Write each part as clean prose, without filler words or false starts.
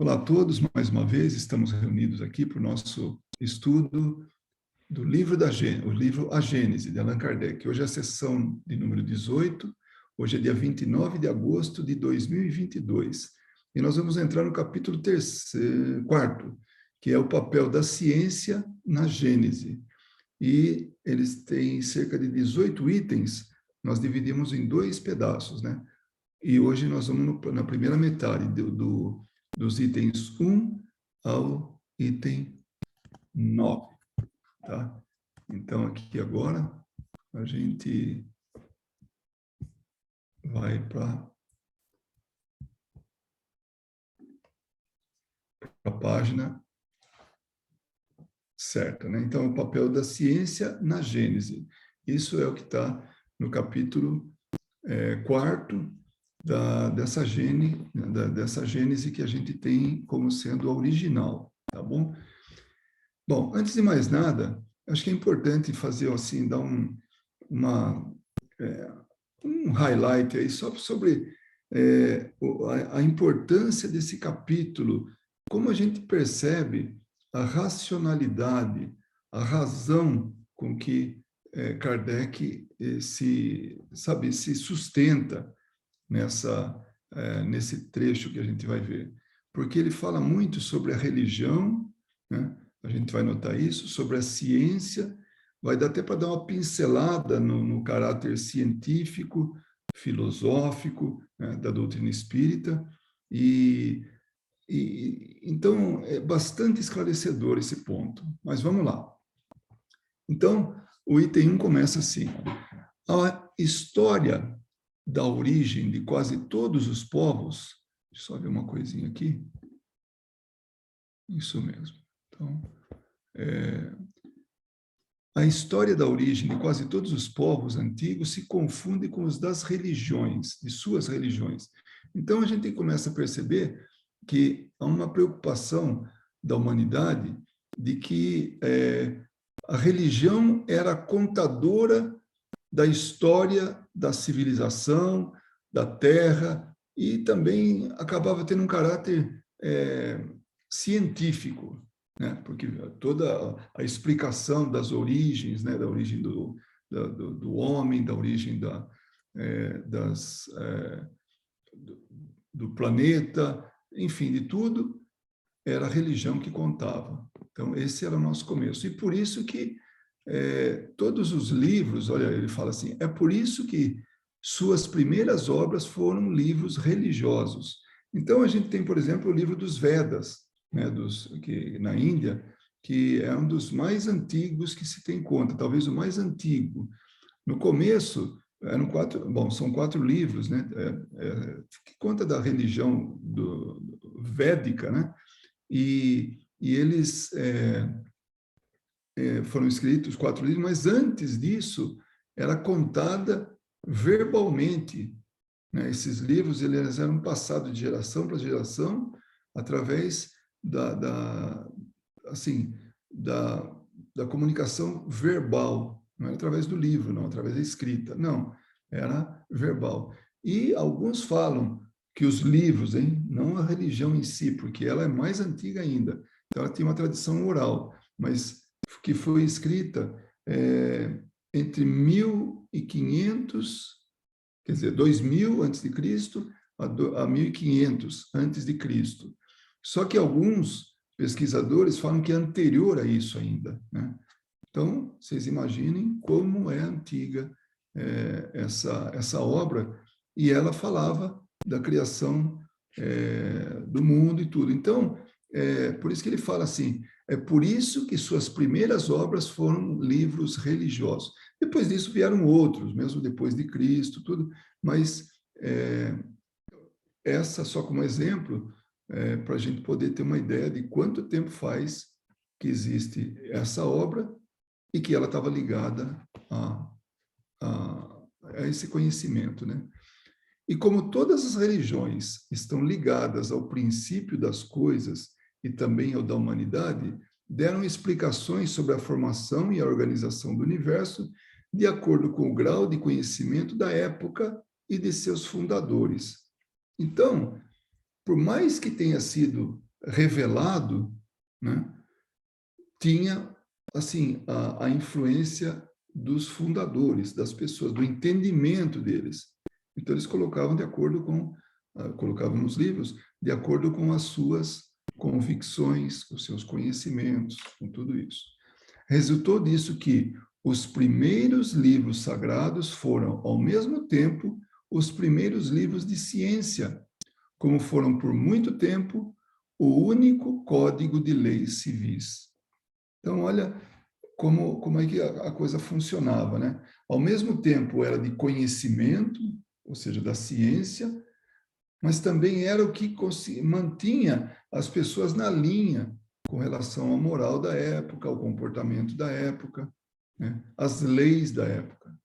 Olá a todos, mais uma vez estamos reunidos aqui para o nosso estudo do livro o livro A Gênese, de Allan Kardec. Hoje é a sessão de número 18, hoje é dia 29 de agosto de 2022. E nós vamos entrar no capítulo 4, que é o papel da ciência na Gênese. E eles têm cerca de 18 itens, nós dividimos em dois pedaços, né? E hoje nós vamos na primeira metade dos itens 1 ao item 9, tá? Então, aqui agora, a gente vai para a página certa, né? Então, o papel da ciência na Gênese. Isso é o que está no capítulo 4 dessa Gênese que a gente tem como sendo a original, tá bom? Bom, antes de mais nada, acho que é importante fazer assim, dar um highlight aí só sobre a importância desse capítulo, como a gente percebe a racionalidade, a razão com que Kardec se sustenta nesse trecho que a gente vai ver. Porque ele fala muito sobre a religião, né? A gente vai notar isso, sobre a ciência, vai dar até para dar uma pincelada no caráter científico, filosófico, né, da doutrina espírita, então é bastante esclarecedor esse ponto. Mas vamos lá. Então, o item 1 começa assim: a história da origem de quase todos os povos. Deixa eu só ver uma coisinha aqui. Isso mesmo. Então, a história da origem de quase todos os povos antigos se confunde com os das religiões, de suas religiões. Então, a gente começa a perceber que há uma preocupação da humanidade de que a religião era contadora da história da civilização, da Terra, e também acabava tendo um caráter científico, né? Porque toda a explicação das origens, né? Da origem do homem, da origem do planeta, enfim, de tudo, era a religião que contava. Então, esse era o nosso começo. E por isso que todos os livros, olha, ele fala assim, é por isso que suas primeiras obras foram livros religiosos. Então, a gente tem, por exemplo, o livro dos Vedas, né, que, na Índia, que é um dos mais antigos que se tem conta, talvez o mais antigo. No começo, são 4 livros, né, que conta da religião védica, né, e eles foram escritos 4 livros, mas antes disso era contada verbalmente, né? Esses livros eles eram passados de geração para geração através assim, da comunicação verbal, não era através do livro, não, através da escrita, não, era verbal. E alguns falam que os livros, não a religião em si, porque ela é mais antiga ainda, então ela tem uma tradição oral, mas que foi escrita entre 1500, quer dizer, 2000 antes de Cristo a 1500 antes de Cristo. Só que alguns pesquisadores falam que é anterior a isso ainda, né? Então, vocês imaginem como é antiga essa obra, e ela falava da criação do mundo e tudo. Então, por isso que ele fala assim, é por isso que suas primeiras obras foram livros religiosos. Depois disso vieram outros, mesmo depois de Cristo, tudo, mas essa só como exemplo, para a gente poder ter uma ideia de quanto tempo faz que existe essa obra e que ela estava ligada a esse conhecimento, né? E como todas as religiões estão ligadas ao princípio das coisas e também ao da humanidade, deram explicações sobre a formação e a organização do universo de acordo com o grau de conhecimento da época e de seus fundadores. Então, por mais que tenha sido revelado, né, tinha, assim, a influência dos fundadores, das pessoas, do entendimento deles. Então, eles colocavam de acordo com, colocavam nos livros, de acordo com as suas convicções, os seus conhecimentos, com tudo isso. Resultou disso que os primeiros livros sagrados foram, ao mesmo tempo, os primeiros livros de ciência, como foram por muito tempo o único código de leis civis. Então, olha como é que a coisa funcionava, né? Ao mesmo tempo era de conhecimento, ou seja, da ciência, mas também era o que mantinha as pessoas na linha com relação à moral da época, ao comportamento da época, né? As leis da época.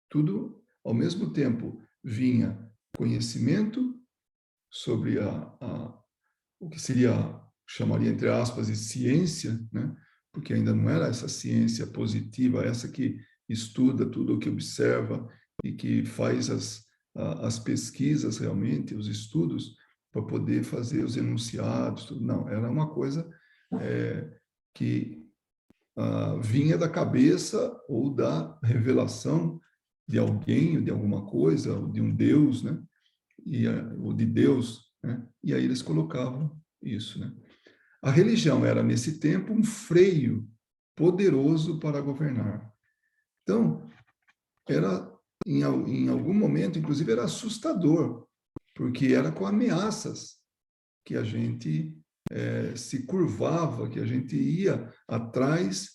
Tudo, ao mesmo tempo, vinha conhecimento sobre o que seria, chamaria entre aspas, de ciência, né? Porque ainda não era essa ciência positiva, essa que estuda tudo o que observa e que faz as pesquisas realmente, os estudos, para poder fazer os enunciados, tudo. Não, era uma coisa que vinha da cabeça ou da revelação de alguém, de alguma coisa, ou de um Deus, né? Ou de Deus, né? E aí eles colocavam isso, né? A religião era, nesse tempo, um freio poderoso para governar. Então, era, em algum momento, inclusive, era assustador, porque era com ameaças que a gente se curvava, que a gente ia atrás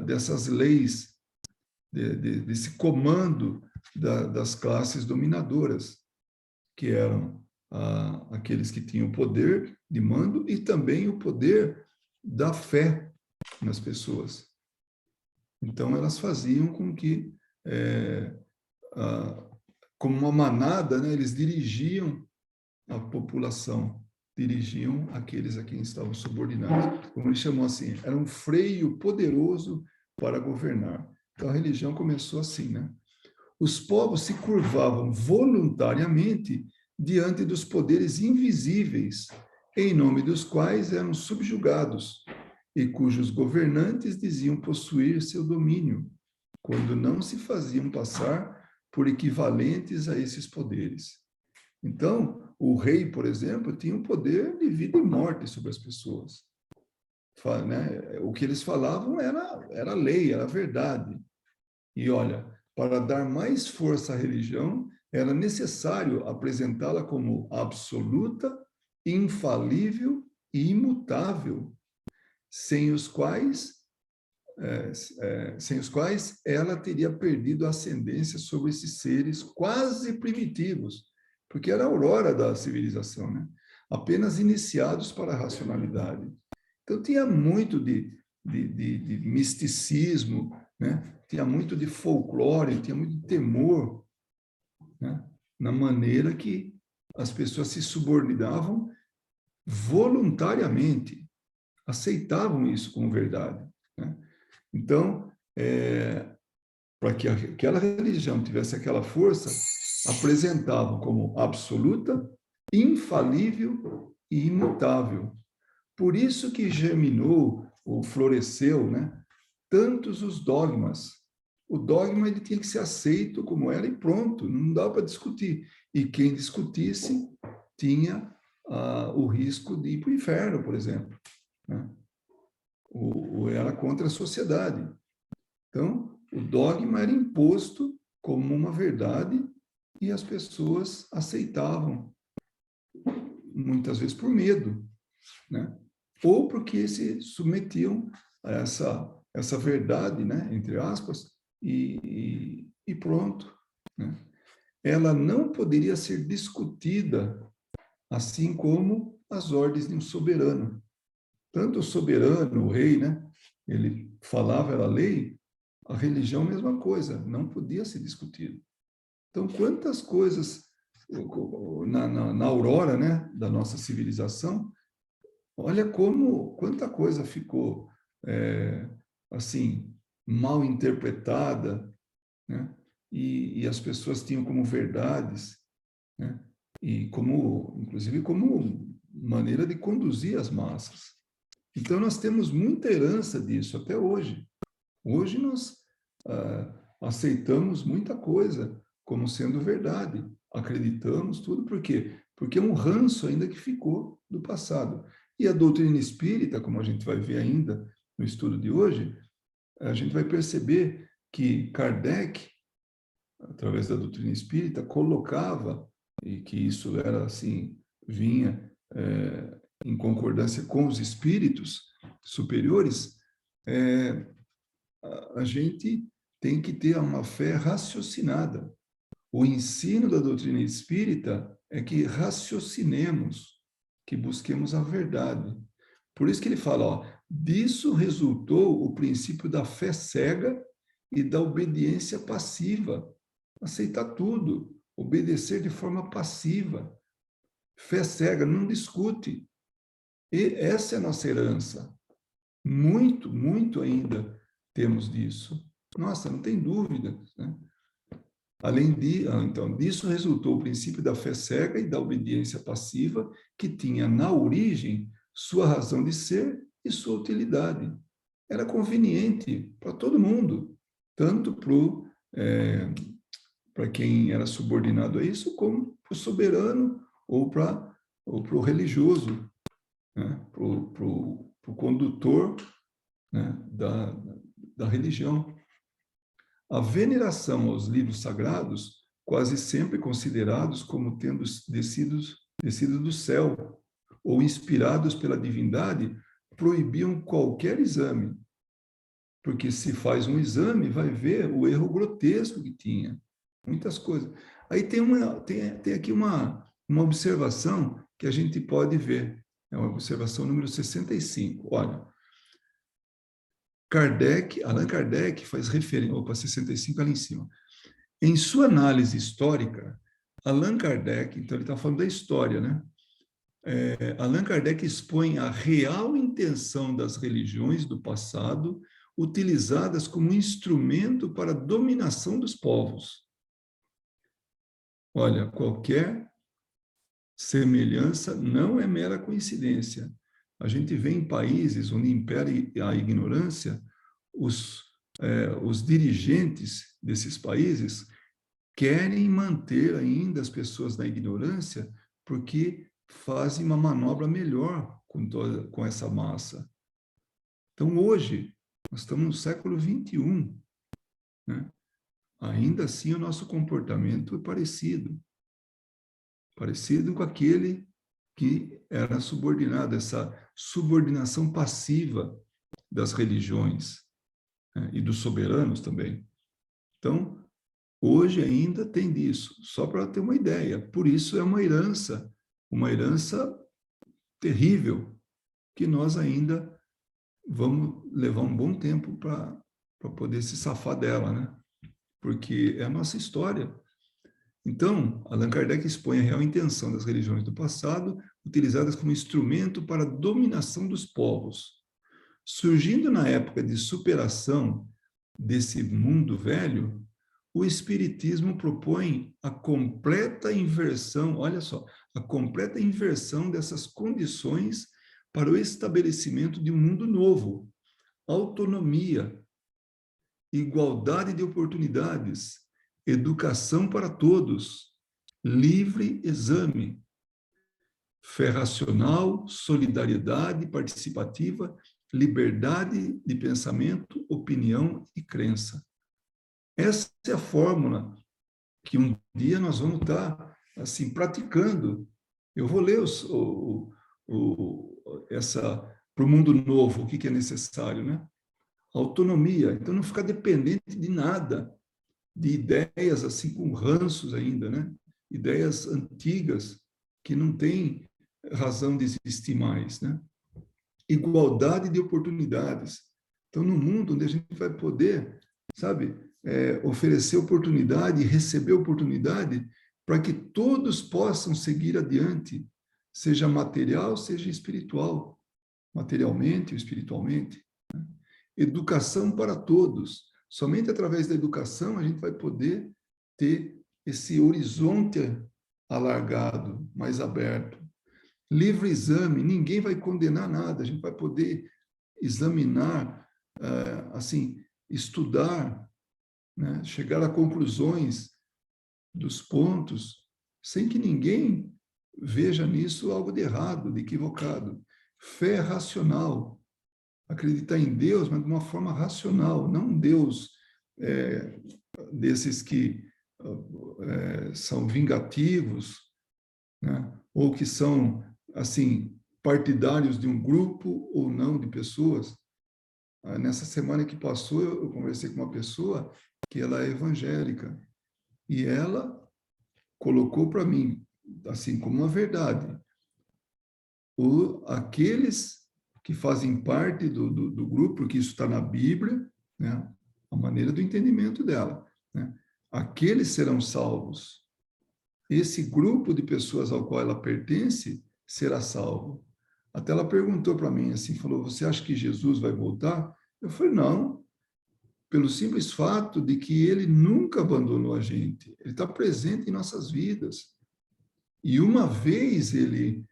dessas leis, desse comando das classes dominadoras, que eram aqueles que tinham o poder de mando e também o poder da fé nas pessoas. Então, elas faziam com que, como uma manada, né, eles dirigiam a população, dirigiam aqueles a quem estavam subordinados. Como ele chamou assim, era um freio poderoso para governar. Então, a religião começou assim, né? Os povos se curvavam voluntariamente diante dos poderes invisíveis, em nome dos quais eram subjugados, e cujos governantes diziam possuir seu domínio, quando não se faziam passar por equivalentes a esses poderes. Então, o rei, por exemplo, tinha o poder de vida e morte sobre as pessoas. Né? O que eles falavam era lei, era verdade. E olha, para dar mais força à religião, era necessário apresentá-la como absoluta, infalível e imutável, sem os quais ela teria perdido a ascendência sobre esses seres quase primitivos, porque era a aurora da civilização, né? Apenas iniciados para a racionalidade. Então, tinha muito de misticismo, né? Tinha muito de folclore, tinha muito de temor, né? Na maneira que as pessoas se subordinavam voluntariamente, aceitavam isso como verdade, né? Então, para que aquela religião tivesse aquela força, apresentavam como absoluta, infalível e imutável. Por isso que germinou ou floresceu, né, tantos os dogmas. O dogma ele tinha que ser aceito como era e pronto, não dava para discutir. E quem discutisse tinha o risco de ir para o inferno, por exemplo, né? Ou era contra a sociedade. Então, o dogma era imposto como uma verdade e as pessoas aceitavam, muitas vezes por medo, né? Ou porque se submetiam a essa verdade, né, entre aspas, e pronto, né? Ela não poderia ser discutida, assim como as ordens de um soberano. Tanto o soberano, o rei, né, ele falava, era lei, a religião, mesma coisa, não podia ser discutida. Então, quantas coisas na aurora, né, da nossa civilização, olha quanta coisa ficou, assim, mal interpretada, né? E as pessoas tinham como verdades, né? E inclusive como maneira de conduzir as massas. Então, nós temos muita herança disso até hoje. Hoje nós aceitamos muita coisa como sendo verdade. Acreditamos tudo. Por quê? Porque é um ranço ainda que ficou do passado. E a doutrina espírita, como a gente vai ver ainda no estudo de hoje, a gente vai perceber que Kardec, através da doutrina espírita, colocava, e que isso era assim, vinha em concordância com os espíritos superiores, a gente tem que ter uma fé raciocinada. O ensino da doutrina espírita é que raciocinemos, que busquemos a verdade. Por isso que ele fala, ó, disso resultou o princípio da fé cega e da obediência passiva. Aceitar tudo, obedecer de forma passiva. Fé cega, não discute. E essa é a nossa herança. Muito, muito ainda temos disso. Nossa, não tem dúvida, né? Então, disso resultou o princípio da fé cega e da obediência passiva, que tinha na origem sua razão de ser e sua utilidade. Era conveniente para todo mundo, tanto para quem era subordinado a isso, como para o soberano ou para o religioso, né? Para o condutor, né? da religião. A veneração aos livros sagrados, quase sempre considerados como tendo descido do céu ou inspirados pela divindade, proibiam qualquer exame. Porque se faz um exame, vai ver o erro grotesco que tinha. Muitas coisas. Aí tem aqui uma observação que a gente pode ver. É uma observação número 65. Olha, Allan Kardec faz referência, opa, 65 ali em cima. Em sua análise histórica, Allan Kardec, então ele está falando da história, né? Allan Kardec expõe a real intenção das religiões do passado utilizadas como instrumento para a dominação dos povos. Olha, qualquer semelhança não é mera coincidência. A gente vê em países onde impera a ignorância, os dirigentes desses países querem manter ainda as pessoas na ignorância porque fazem uma manobra melhor com essa massa. Então, hoje, nós estamos no século XXI, né? Ainda assim, o nosso comportamento é parecido com aquele que era subordinado, essa subordinação passiva das religiões, né? E dos soberanos também. Então, hoje ainda tem disso, só para ter uma ideia. Por isso é uma herança terrível, que nós ainda vamos levar um bom tempo para poder se safar dela, né? Porque é a nossa história. Então, Allan Kardec expõe a real intenção das religiões do passado, utilizadas como instrumento para a dominação dos povos. Surgindo na época de superação desse mundo velho, o Espiritismo propõe a completa inversão, olha só, a completa inversão dessas condições para o estabelecimento de um mundo novo, autonomia, igualdade de oportunidades, educação para todos, livre exame, fé racional, solidariedade participativa, liberdade de pensamento, opinião e crença. Essa é a fórmula que um dia nós vamos estar assim praticando. Eu vou ler para o mundo novo, o que é necessário, né? Autonomia. Então, não ficar dependente de nada, de ideias assim com ranços ainda, né? Ideias antigas que não têm razão de existir mais, né? Igualdade de oportunidades. Então, no mundo onde a gente vai poder, sabe, oferecer oportunidade e receber oportunidade para que todos possam seguir adiante, seja material, seja espiritual, materialmente ou espiritualmente. Né? Educação para todos. Somente através da educação a gente vai poder ter esse horizonte alargado, mais aberto. livre exame, ninguém vai condenar nada, a gente vai poder examinar, assim, estudar, né? Chegar a conclusões dos pontos, sem que ninguém veja nisso algo de errado, de equivocado. Fé racional, acreditar em Deus, mas de uma forma racional, não um Deus desses que são vingativos, né? Ou que são, assim, partidários de um grupo ou não de pessoas. Nessa semana que passou, eu conversei com uma pessoa que ela é evangélica, e ela colocou para mim, assim, como uma verdade, aqueles que fazem parte do grupo, porque isso está na Bíblia, né? A maneira do entendimento dela, né? Aqueles serão salvos. Esse grupo de pessoas ao qual ela pertence será salvo. Até ela perguntou para mim assim, falou, você acha que Jesus vai voltar? Eu falei, não, pelo simples fato de que ele nunca abandonou a gente. Ele está presente em nossas vidas. E uma vez ele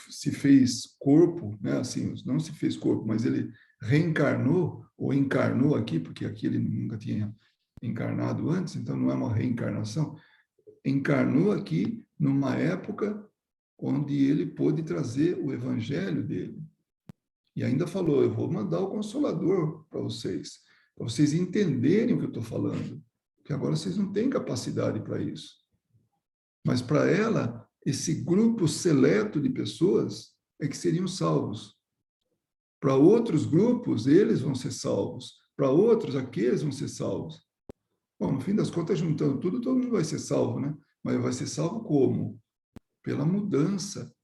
se fez corpo, né? Assim, não se fez corpo, mas ele reencarnou, ou encarnou aqui, porque aqui ele nunca tinha encarnado antes, então não é uma reencarnação, encarnou aqui numa época onde ele pôde trazer o evangelho dele. E ainda falou, eu vou mandar o Consolador para vocês entenderem o que eu estou falando, porque agora vocês não têm capacidade para isso. Mas para ela, esse grupo seleto de pessoas é que seriam salvos. Para outros grupos, eles vão ser salvos. Para outros, aqueles vão ser salvos. Bom, no fim das contas, juntando tudo, todo mundo vai ser salvo, né? Mas vai ser salvo como? Pela mudança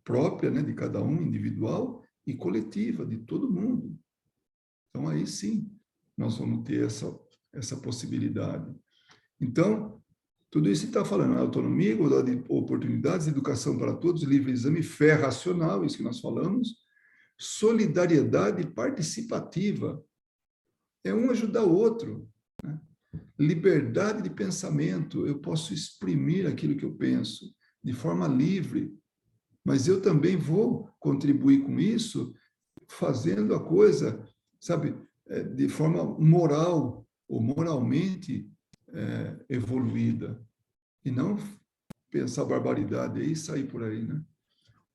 própria, né, de cada um, individual e coletiva, de todo mundo. Então, aí sim, nós vamos ter essa possibilidade. Então, tudo isso está falando, autonomia, igualdade de oportunidades, educação para todos, livre exame, fé racional, isso que nós falamos, solidariedade participativa, é um ajudar o outro, né? Liberdade de pensamento, eu posso exprimir aquilo que eu penso de forma livre, mas eu também vou contribuir com isso fazendo a coisa, sabe, de forma moral ou moralmente evoluída, e não pensar barbaridade aí e sair por aí, né?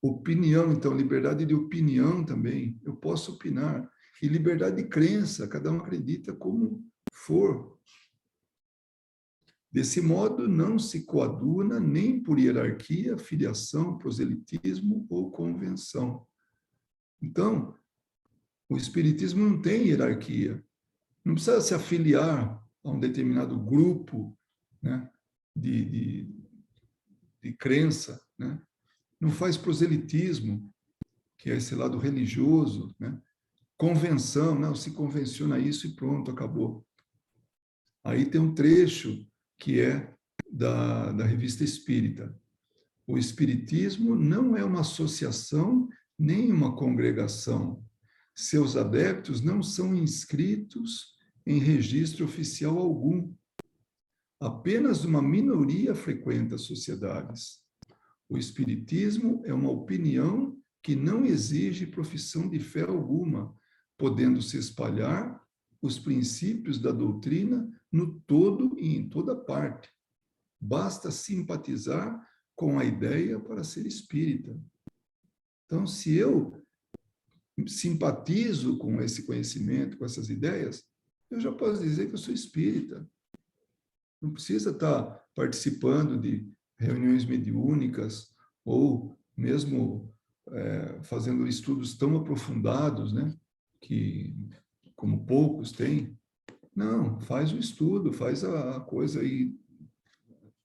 Opinião, então, liberdade de opinião também, eu posso opinar, e liberdade de crença, cada um acredita como for. Desse modo, não se coaduna nem por hierarquia, filiação, proselitismo ou convenção. Então, o espiritismo não tem hierarquia. Não precisa se afiliar a um determinado grupo, né, de crença, né? Não faz proselitismo, que é esse lado religioso, né? Convenção, não, se convenciona isso e pronto, acabou. Aí tem um trecho que é da Revista Espírita. O Espiritismo não é uma associação nem uma congregação. Seus adeptos não são inscritos em registro oficial algum. Apenas uma minoria frequenta as sociedades. O Espiritismo é uma opinião que não exige profissão de fé alguma, podendo se espalhar os princípios da doutrina no todo e em toda parte. Basta simpatizar com a ideia para ser espírita. Então, se eu simpatizo com esse conhecimento, com essas ideias, eu já posso dizer que eu sou espírita. Não precisa estar participando de reuniões mediúnicas ou mesmo fazendo estudos tão aprofundados, né, que como poucos têm. Não, faz o estudo, faz a coisa aí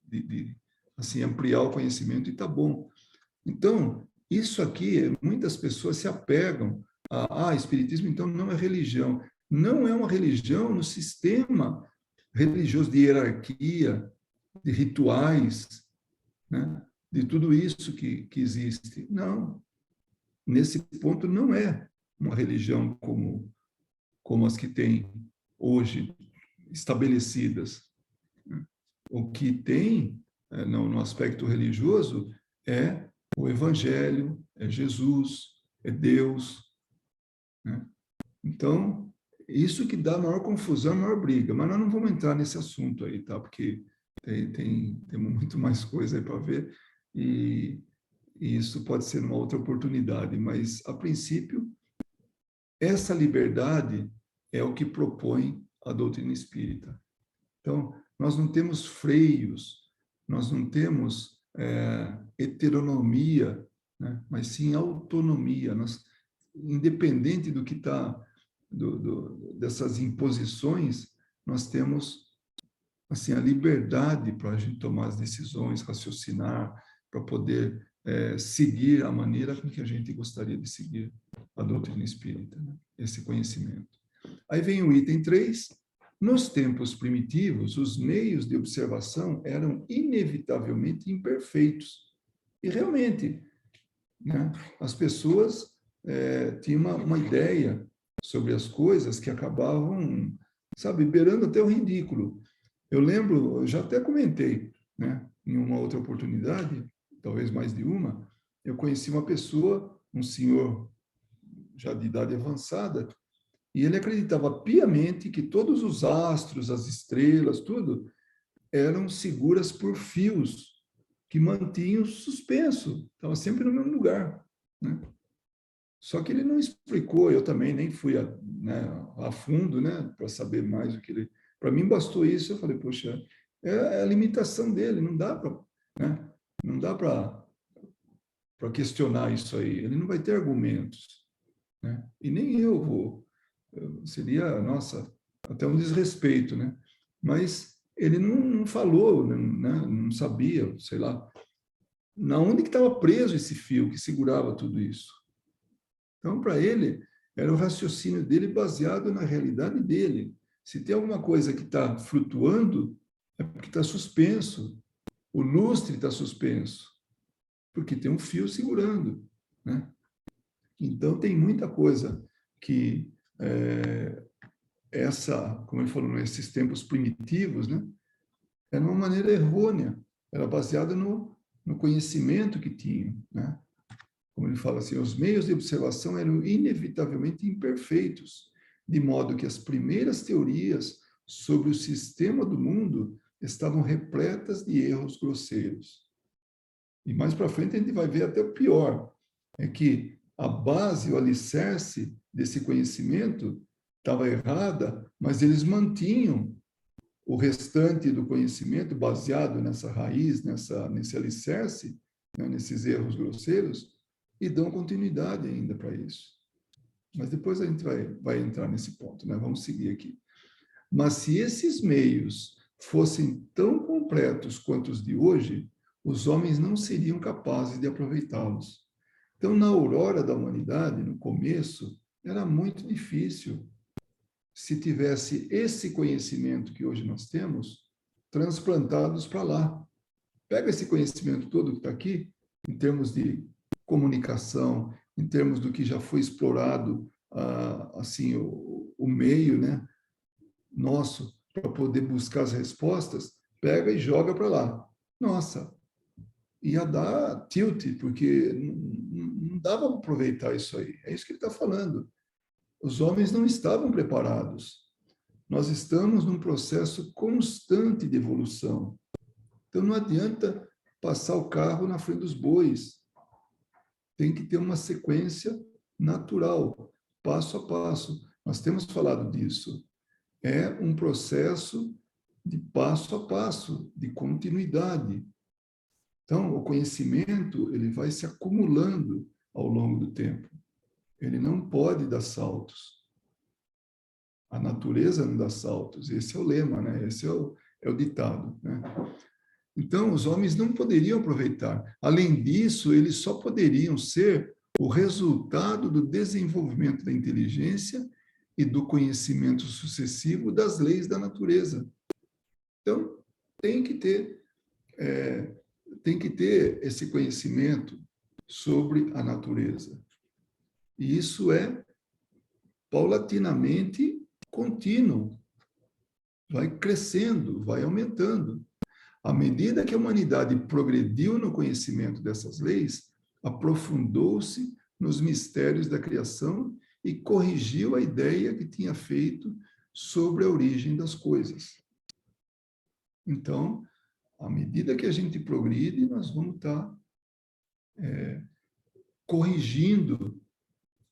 de assim ampliar o conhecimento e tá bom. Então, isso aqui, muitas pessoas se apegam espiritismo então não é religião. Não é uma religião no sistema religioso de hierarquia, de rituais, né? De tudo isso que existe. Não, nesse ponto não é uma religião como as que tem hoje estabelecidas. O que tem no aspecto religioso, é o Evangelho, é Jesus, é Deus, né? Então, isso que dá a maior confusão, a maior briga. Mas nós não vamos entrar nesse assunto aí, tá? Porque temos muito mais coisa aí para ver e isso pode ser uma outra oportunidade. Mas, a princípio, essa liberdade é o que propõe a doutrina espírita. Então, nós não temos freios, nós não temos heteronomia, né? Mas sim autonomia. Independente do que está, dessas imposições, nós temos assim, a liberdade para a gente tomar as decisões, raciocinar, para poder seguir a maneira com que a gente gostaria de seguir a doutrina espírita, né? Esse conhecimento. Aí vem o item 3. Nos tempos primitivos, os meios de observação eram inevitavelmente imperfeitos. E realmente, né, as pessoas tinham uma ideia sobre as coisas que acabavam, sabe, beirando até o ridículo. Eu lembro, eu já até comentei, né, em uma outra oportunidade, talvez mais de uma, eu conheci uma pessoa, um senhor já de idade avançada, e ele acreditava piamente que todos os astros, as estrelas, tudo, eram seguras por fios que mantinham suspenso, estava sempre no mesmo lugar, né? Só que ele não explicou, eu também nem fui a fundo, né, para saber mais o que ele... Para mim bastou isso, eu falei, poxa, é a limitação dele, não dá para, né, não dá para questionar isso aí, ele não vai ter argumentos, né? E nem eu vou, seria, nossa, até um desrespeito, né? Mas ele não falou, né, não sabia, sei lá, na onde que estava preso esse fio que segurava tudo isso. Então, para ele, era o raciocínio dele baseado na realidade dele. Se tem alguma coisa que está flutuando, é porque está suspenso. O lustre está suspenso, porque tem um fio segurando, né? Então, tem muita coisa que como ele falou, nesses tempos primitivos, né? Era uma maneira errônea, era baseada no conhecimento que tinham, né? Como ele fala assim, os meios de observação eram inevitavelmente imperfeitos, de modo que as primeiras teorias sobre o sistema do mundo estavam repletas de erros grosseiros. E mais para frente a gente vai ver até o pior, é que a base, o alicerce desse conhecimento estava errada, mas eles mantinham o restante do conhecimento baseado nessa raiz, nesse alicerce, né, nesses erros grosseiros, e dão continuidade ainda para isso. Mas depois a gente vai entrar nesse ponto, né? Vamos seguir aqui. Mas se esses meios fossem tão completos quanto os de hoje, os homens não seriam capazes de aproveitá-los. Então, na aurora da humanidade, no começo, era muito difícil se tivesse esse conhecimento que hoje nós temos, transplantados para lá. Pega esse conhecimento todo que está aqui, em termos de comunicação, em termos do que já foi explorado, assim, o meio, né, nosso, para poder buscar as respostas, pega e joga para lá. Nossa, ia dar tilt, porque não dava para aproveitar isso aí. É isso que ele está falando. Os homens não estavam preparados. Nós estamos num processo constante de evolução. Então, não adianta passar o carro na frente dos bois. Tem que ter uma sequência natural, passo a passo. Nós temos falado disso. É um processo de passo a passo, de continuidade. Então, o conhecimento ele vai se acumulando ao longo do tempo. Ele não pode dar saltos. A natureza não dá saltos. Esse é o lema, né? Esse é o ditado, né? Então, os homens não poderiam aproveitar. Além disso, eles só poderiam ser o resultado do desenvolvimento da inteligência e do conhecimento sucessivo das leis da natureza. Então, tem que ter esse conhecimento sobre a natureza. E isso é paulatinamente contínuo. Vai crescendo, vai aumentando. À medida que a humanidade progrediu no conhecimento dessas leis, aprofundou-se nos mistérios da criação e corrigiu a ideia que tinha feito sobre a origem das coisas. Então, à medida que a gente progride, nós vamos estar corrigindo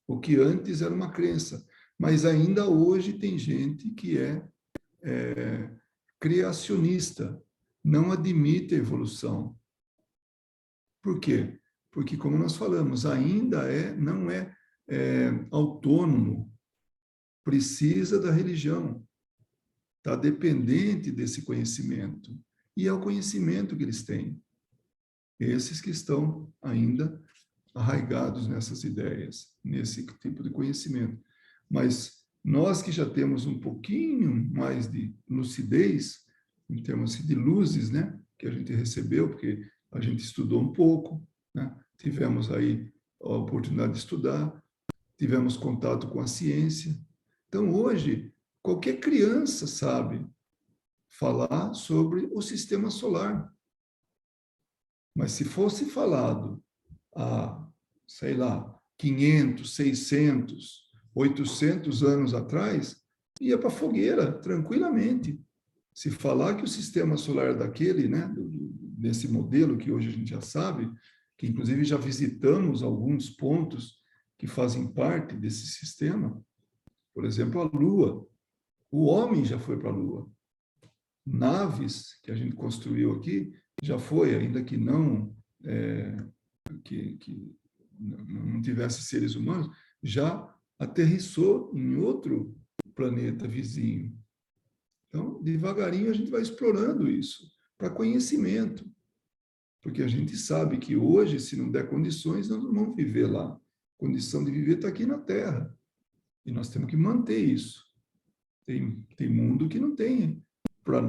o que antes era uma crença. Mas ainda hoje tem gente que é criacionista, não admite a evolução. Por quê? Porque, como nós falamos, ainda não é autônomo, precisa da religião, está dependente desse conhecimento. E é o conhecimento que eles têm. Esses que estão ainda arraigados nessas ideias, nesse tipo de conhecimento. Mas nós que já temos um pouquinho mais de lucidez, em termos de luzes, né, que a gente recebeu, porque a gente estudou um pouco, né, tivemos aí a oportunidade de estudar, tivemos contato com a ciência. Então, hoje, qualquer criança sabe falar sobre o sistema solar. Mas se fosse falado há, sei lá, 500, 600, 800 anos atrás, ia para a fogueira, tranquilamente. Se falar que o sistema solar é daquele, né, desse modelo que hoje a gente já sabe, que inclusive já visitamos alguns pontos que fazem parte desse sistema, por exemplo, a Lua. O homem já foi para a Lua. Naves que a gente construiu aqui já foi, ainda que não que não tivesse seres humanos, já aterrissou em outro planeta vizinho. Então, devagarinho a gente vai explorando isso para conhecimento, porque a gente sabe que hoje, se não der condições, nós não vamos viver lá. A condição de viver está aqui na Terra e nós temos que manter isso. Tem mundo que não tem. Para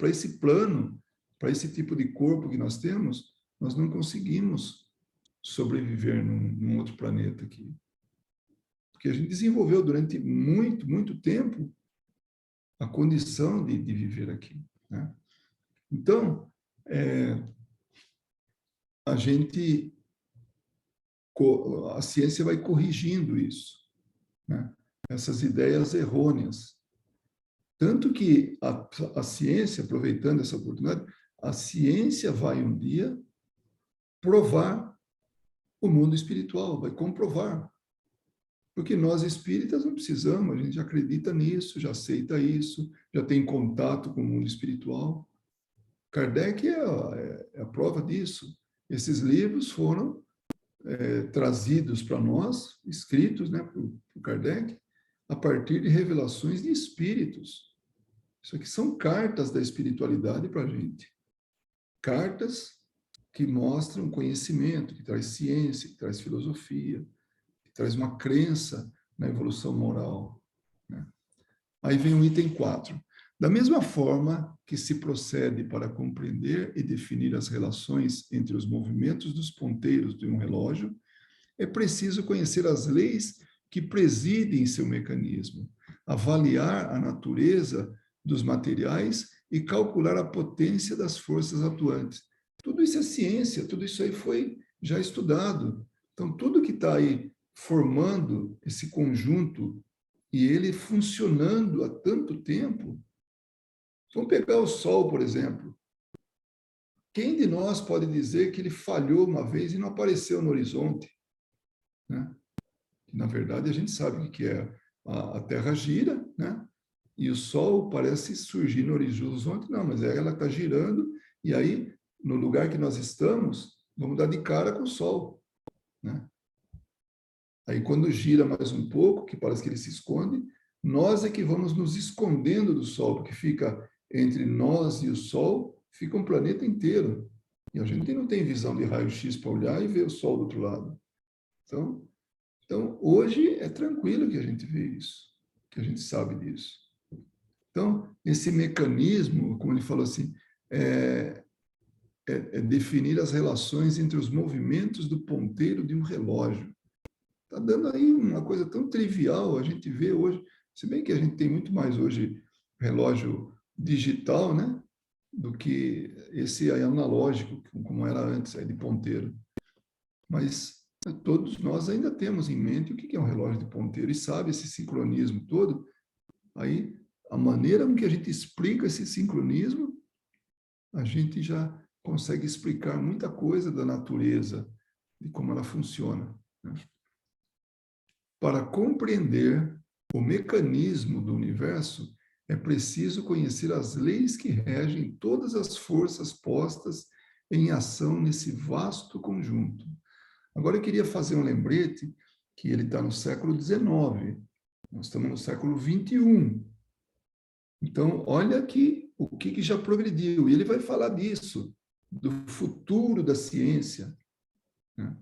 esse plano, para esse tipo de corpo que nós temos, nós não conseguimos sobreviver num outro planeta aqui. Porque a gente desenvolveu durante muito, muito tempo a condição de viver aqui, né? Então, a ciência vai corrigindo isso, né? Essas ideias errôneas. Tanto que a ciência, aproveitando essa oportunidade, a ciência vai um dia provar o mundo espiritual, vai comprovar. Porque nós espíritas não precisamos, a gente já acredita nisso, já aceita isso, já tem contato com o mundo espiritual. Kardec é a prova disso. Esses livros foram trazidos para nós, escritos, né, por Kardec, a partir de revelações de espíritos. Isso aqui são cartas da espiritualidade para a gente. Cartas que mostram conhecimento, que traz ciência, que traz filosofia, que traz uma crença na evolução moral, né? Aí vem o item 4. Da mesma forma que se procede para compreender e definir as relações entre os movimentos dos ponteiros de um relógio, é preciso conhecer as leis que presidem seu mecanismo, avaliar a natureza dos materiais e calcular a potência das forças atuantes. Tudo isso é ciência, tudo isso aí foi já estudado. Então, tudo que está aí formando esse conjunto e ele funcionando há tanto tempo. Vamos pegar o Sol, por exemplo. Quem de nós pode dizer que ele falhou uma vez e não apareceu no horizonte, né? Na verdade, a gente sabe o que é. A Terra gira, né? E o Sol parece surgir no horizonte. Não, mas ela está girando e aí, no lugar que nós estamos, vamos dar de cara com o Sol, né? Aí, quando gira mais um pouco, que parece que ele se esconde, nós é que vamos nos escondendo do Sol, porque fica entre nós e o Sol, fica um planeta inteiro. E a gente não tem visão de raio-x para olhar e ver o Sol do outro lado. Então, hoje é tranquilo que a gente vê isso, que a gente sabe disso. Então, esse mecanismo, como ele falou assim, é definir as relações entre os movimentos do ponteiro de um relógio. Está dando aí uma coisa tão trivial, a gente vê hoje, se bem que a gente tem muito mais hoje relógio digital, né? do que esse analógico, como era antes, aí de ponteiro. Mas todos nós ainda temos em mente o que é um relógio de ponteiro e sabe esse sincronismo todo. Aí, a maneira com que a gente explica esse sincronismo, a gente já consegue explicar muita coisa da natureza, de como ela funciona, né? Para compreender o mecanismo do universo, é preciso conhecer as leis que regem todas as forças postas em ação nesse vasto conjunto. Agora, eu queria fazer um lembrete que ele está no século XIX, nós estamos no século XXI. Então, olha aqui o que já progrediu. E ele vai falar disso, do futuro da ciência, né?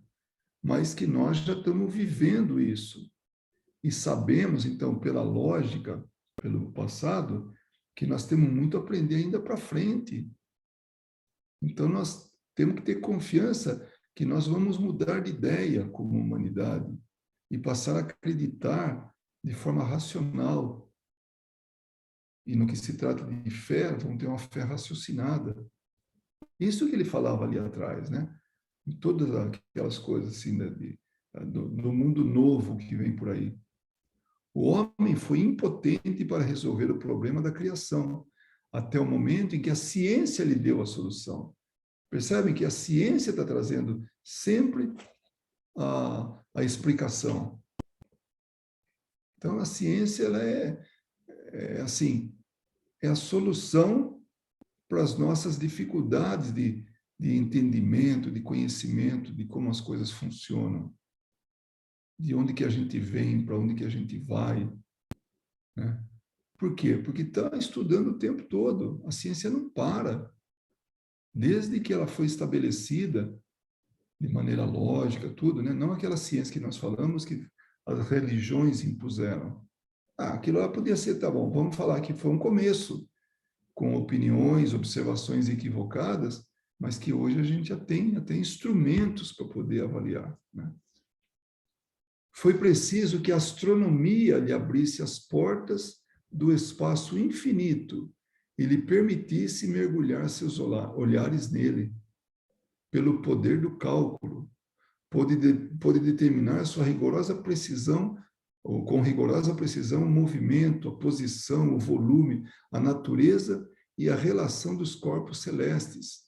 Mas que nós já estamos vivendo isso. E sabemos, então, pela lógica, pelo passado, que nós temos muito a aprender ainda para frente. Então, nós temos que ter confiança que nós vamos mudar de ideia como humanidade e passar a acreditar de forma racional. E no que se trata de fé, vamos ter uma fé raciocinada. Isso que ele falava ali atrás, né? Em todas aquelas coisas assim, do mundo novo que vem por aí. O homem foi impotente para resolver o problema da criação, até o momento em que a ciência lhe deu a solução. Percebem que a ciência está trazendo sempre a explicação. Então, a ciência ela é assim, é a solução para as nossas dificuldades de entendimento, de conhecimento, de como as coisas funcionam, de onde que a gente vem, para onde que a gente vai, né? Por quê? Porque está estudando o tempo todo. A ciência não para. Desde que ela foi estabelecida de maneira lógica, tudo, né? Não aquela ciência que nós falamos que as religiões impuseram. Aquilo lá podia ser, tá bom, vamos falar que foi um começo, com opiniões, observações equivocadas, mas que hoje a gente já tem até instrumentos para poder avaliar, né? Foi preciso que a astronomia lhe abrisse as portas do espaço infinito e lhe permitisse mergulhar seus olhares nele. Pelo poder do cálculo, pôde determinar sua rigorosa precisão, ou com rigorosa precisão, o movimento, a posição, o volume, a natureza e a relação dos corpos celestes.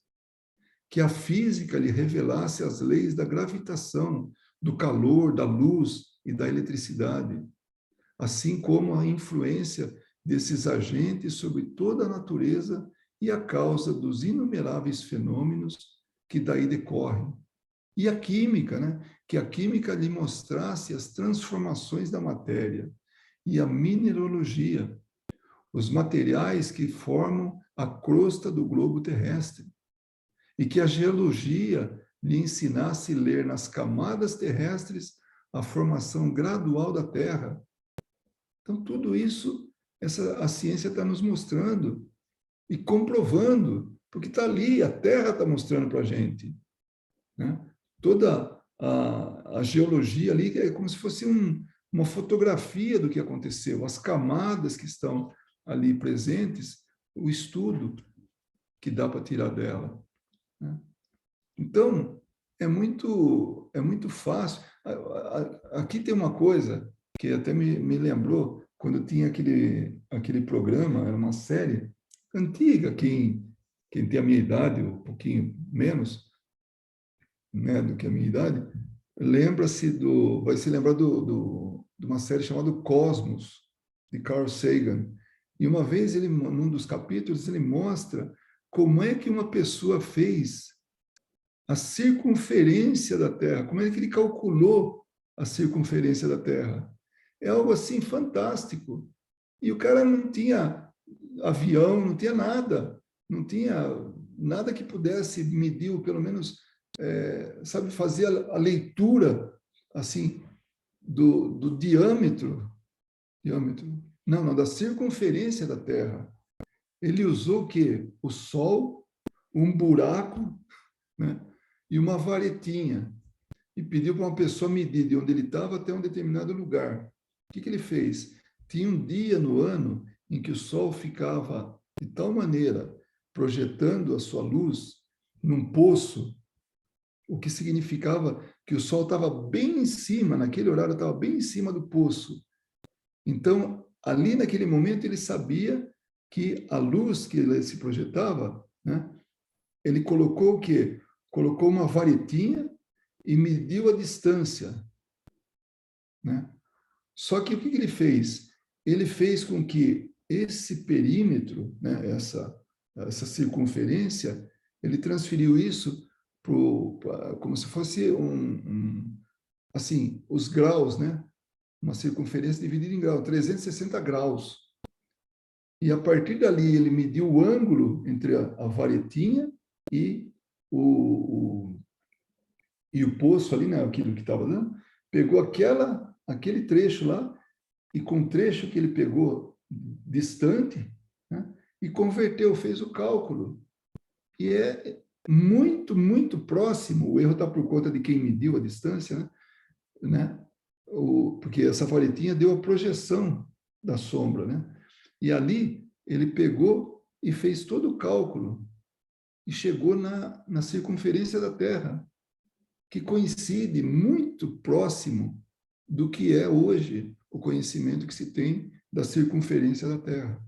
Que a física lhe revelasse as leis da gravitação, do calor, da luz e da eletricidade, assim como a influência desses agentes sobre toda a natureza e a causa dos inumeráveis fenômenos que daí decorrem. E a química, né? Que a química lhe mostrasse as transformações da matéria e a mineralogia, os materiais que formam a crosta do globo terrestre, e que a geologia lhe ensinasse a ler nas camadas terrestres a formação gradual da Terra. Então, tudo isso, a ciência está nos mostrando e comprovando, porque está ali, a Terra está mostrando para a gente, né? Toda a geologia ali é como se fosse uma fotografia do que aconteceu, as camadas que estão ali presentes, o estudo que dá para tirar dela, né? Então, é muito fácil. Aqui tem uma coisa que até me lembrou, quando tinha aquele programa, era uma série antiga, quem tem a minha idade, um pouquinho menos, né, do que a minha idade, vai se lembrar de uma série chamada Cosmos, de Carl Sagan. E uma vez, num dos capítulos, ele mostra como é que uma pessoa fez a circunferência da Terra, como é que ele calculou a circunferência da Terra. É algo assim fantástico. E o cara não tinha avião, não tinha nada, não tinha nada que pudesse medir, ou pelo menos, sabe, fazer a leitura, assim, do diâmetro, não, da circunferência da Terra. Ele usou o quê? O Sol, um buraco, né? E uma varetinha, e pediu para uma pessoa medir de onde ele estava até um determinado lugar. O que ele fez? Tinha um dia no ano em que o Sol ficava de tal maneira projetando a sua luz num poço, o que significava que o sol estava bem em cima, naquele horário estava bem em cima do poço. Então, ali naquele momento, ele sabia que a luz que ele se projetava, né, ele colocou o quê? Colocou uma varetinha e mediu a distância, né? Só que o que ele fez? Ele fez com que esse perímetro, né, essa circunferência, ele transferiu isso como se fosse assim, os graus, né? Uma circunferência dividida em graus, 360 graus. E a partir dali ele mediu o ângulo entre a varetinha e o poço ali, né, aquilo que estava dando, pegou aquele trecho lá, e com o trecho que ele pegou distante, né, e converteu, fez o cálculo. E é muito, muito próximo, o erro está por conta de quem mediu a distância, né? Porque essa varetinha deu a projeção da sombra, né? E ali ele pegou e fez todo o cálculo e chegou na circunferência da Terra, que coincide muito próximo do que é hoje o conhecimento que se tem da circunferência da Terra.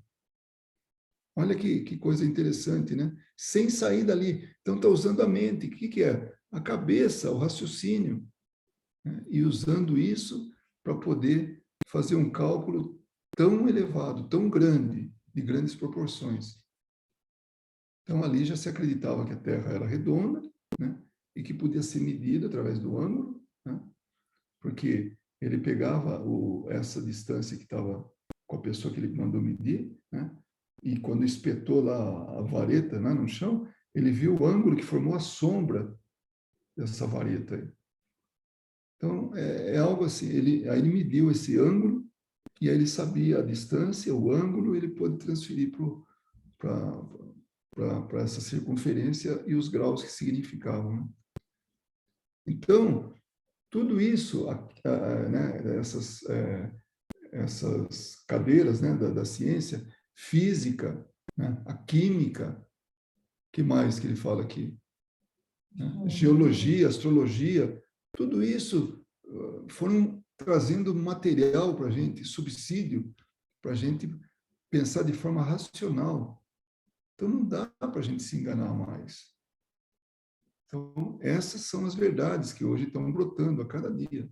Olha que coisa interessante, né? Sem sair dali. Então, está usando a mente. O que é? A cabeça, o raciocínio. Né? E usando isso para poder fazer um cálculo tão elevado, tão grande, de grandes proporções. Então, ali já se acreditava que a Terra era redonda, né? E que podia ser medida através do ângulo, né? Porque ele pegava essa distância que estava com a pessoa que ele mandou medir, né? E quando espetou lá a vareta, né, no chão, ele viu o ângulo que formou a sombra dessa vareta aí. Então, é algo assim, aí ele mediu esse ângulo, e aí ele sabia a distância, o ângulo, ele pôde transferir para essa circunferência e os graus que significavam, né? Então, tudo isso, né, essas cadeiras, né, da ciência, física, né, a química, que mais que ele fala aqui? Né? Geologia, astrologia, tudo isso foram trazendo material para a gente, subsídio, para a gente pensar de forma racional. Então, não dá para a gente se enganar mais. Então, essas são as verdades que hoje estão brotando a cada dia.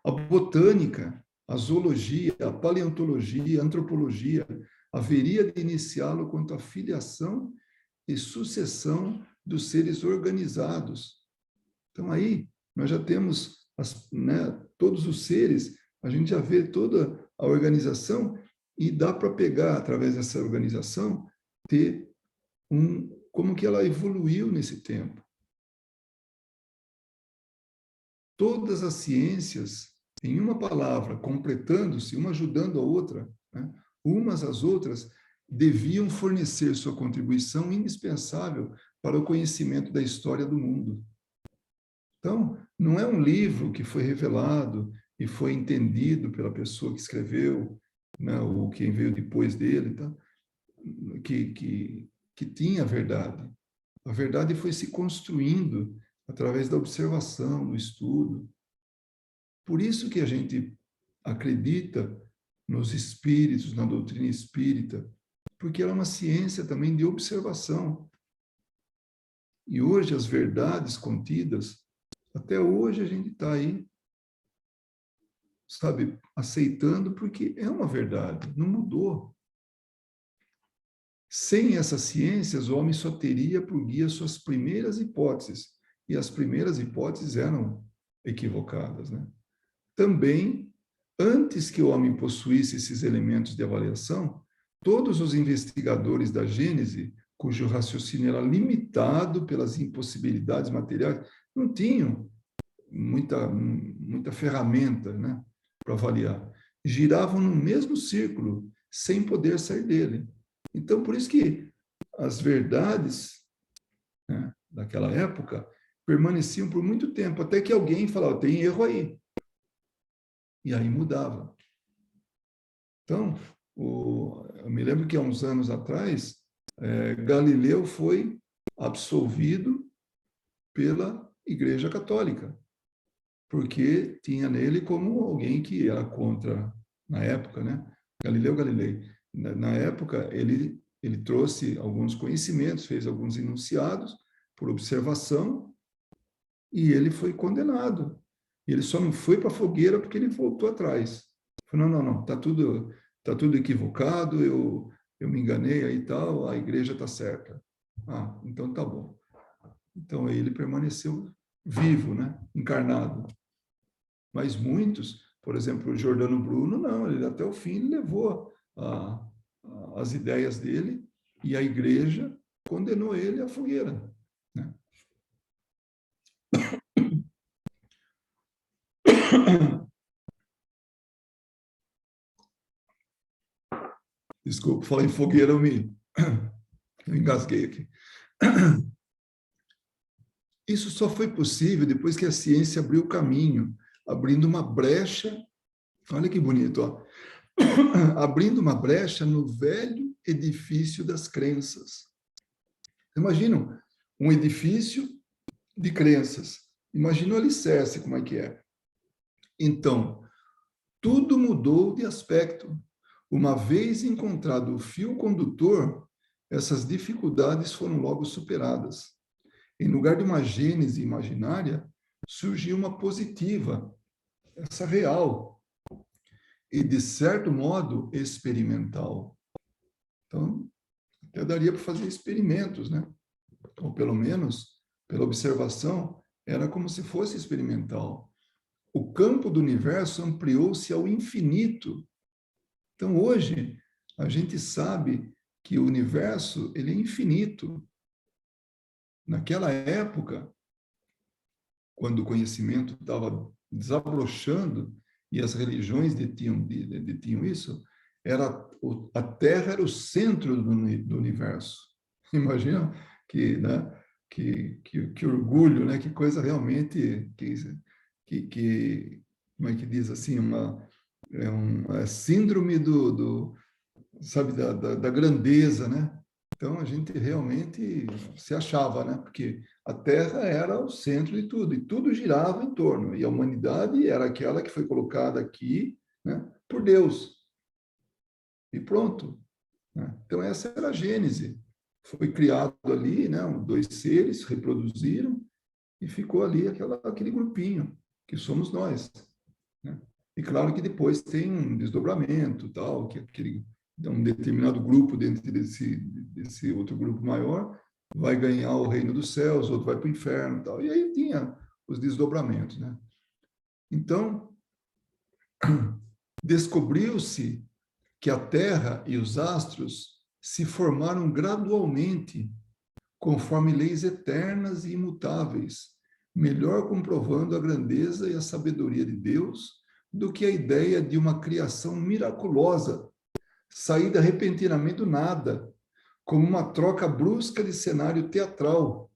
A botânica, a zoologia, a paleontologia, a antropologia, haveria de iniciá-lo quanto à filiação e sucessão dos seres organizados. Então, aí, nós já temos né, todos os seres, a gente já vê toda a organização e dá para pegar, através dessa organização, ter como que ela evoluiu nesse tempo. Todas as ciências, em uma palavra, completando-se, uma ajudando a outra, né? Umas às outras, deviam fornecer sua contribuição indispensável para o conhecimento da história do mundo. Então, não é um livro que foi revelado e foi entendido pela pessoa que escreveu, né, ou quem veio depois dele, tá? que tinha a verdade. A verdade foi se construindo através da observação, do estudo. Por isso que a gente acredita nos espíritos, na doutrina espírita, porque ela é uma ciência também de observação. E hoje as verdades contidas, até hoje a gente está aí, sabe, aceitando porque é uma verdade, não mudou. Sem essas ciências, o homem só teria por guia suas primeiras hipóteses, e as primeiras hipóteses eram equivocadas, né? Também, antes que o homem possuísse esses elementos de avaliação, todos os investigadores da Gênese, cujo raciocínio era limitado pelas impossibilidades materiais, não tinham muita ferramenta, né, para avaliar. Giravam no mesmo círculo, sem poder sair dele. Então, por isso que as verdades, né, daquela época permaneciam por muito tempo, até que alguém falava, tem erro aí. E aí mudava. Então, eu me lembro que há uns anos atrás, Galileu foi absolvido pela Igreja Católica, porque tinha nele como alguém que era contra, na época, né? Galileu Galilei. Na época, ele trouxe alguns conhecimentos, fez alguns enunciados por observação, e ele foi condenado. Ele só não foi para a fogueira porque ele voltou atrás. Falou, não, tá tudo equivocado, eu me enganei aí e tal, a igreja está certa. Ah, então tá bom. Então aí ele permaneceu vivo, né? Encarnado. Mas muitos, por exemplo, o Giordano Bruno, não, ele até o fim levou as ideias dele e a igreja condenou ele à fogueira, né? Desculpa, falar em fogueira, eu engasguei aqui. Isso só foi possível depois que a ciência abriu o caminho, abrindo uma brecha, olha que bonito, ó, abrindo uma brecha no velho edifício das crenças. Imaginam um edifício de crenças. Imagina o alicerce, como é que é. Então, tudo mudou de aspecto. Uma vez encontrado o fio condutor, essas dificuldades foram logo superadas. Em lugar de uma gênese imaginária, surgiu uma positiva, essa real, e, de certo modo, experimental. Então, até daria para fazer experimentos, né? Ou pelo menos, pela observação, era como se fosse experimental. O campo do universo ampliou-se ao infinito. Então, hoje, a gente sabe que o universo ele é infinito. Naquela época, quando o conhecimento estava desabrochando e as religiões detinham isso, a Terra era o centro do universo. Imagina né, que orgulho, né, que coisa realmente, como é que diz assim, uma síndrome sabe, da grandeza, né? Então, a gente realmente se achava, né? Porque a Terra era o centro de tudo, e tudo girava em torno, e a humanidade era aquela que foi colocada aqui, né, por Deus. E pronto, né? Então, essa era a Gênese. Foi criado ali, né, dois seres, reproduziram, e ficou ali aquele grupinho, que somos nós, né? E claro que depois tem um desdobramento, tal, que um determinado grupo dentro desse outro grupo maior vai ganhar o reino dos céus, outro vai para o inferno, tal. E aí tinha os desdobramentos, né? Então, descobriu-se que a Terra e os astros se formaram gradualmente, conforme leis eternas e imutáveis, melhor comprovando a grandeza e a sabedoria de Deus do que a ideia de uma criação miraculosa, saída repentinamente do nada, como uma troca brusca de cenário teatral,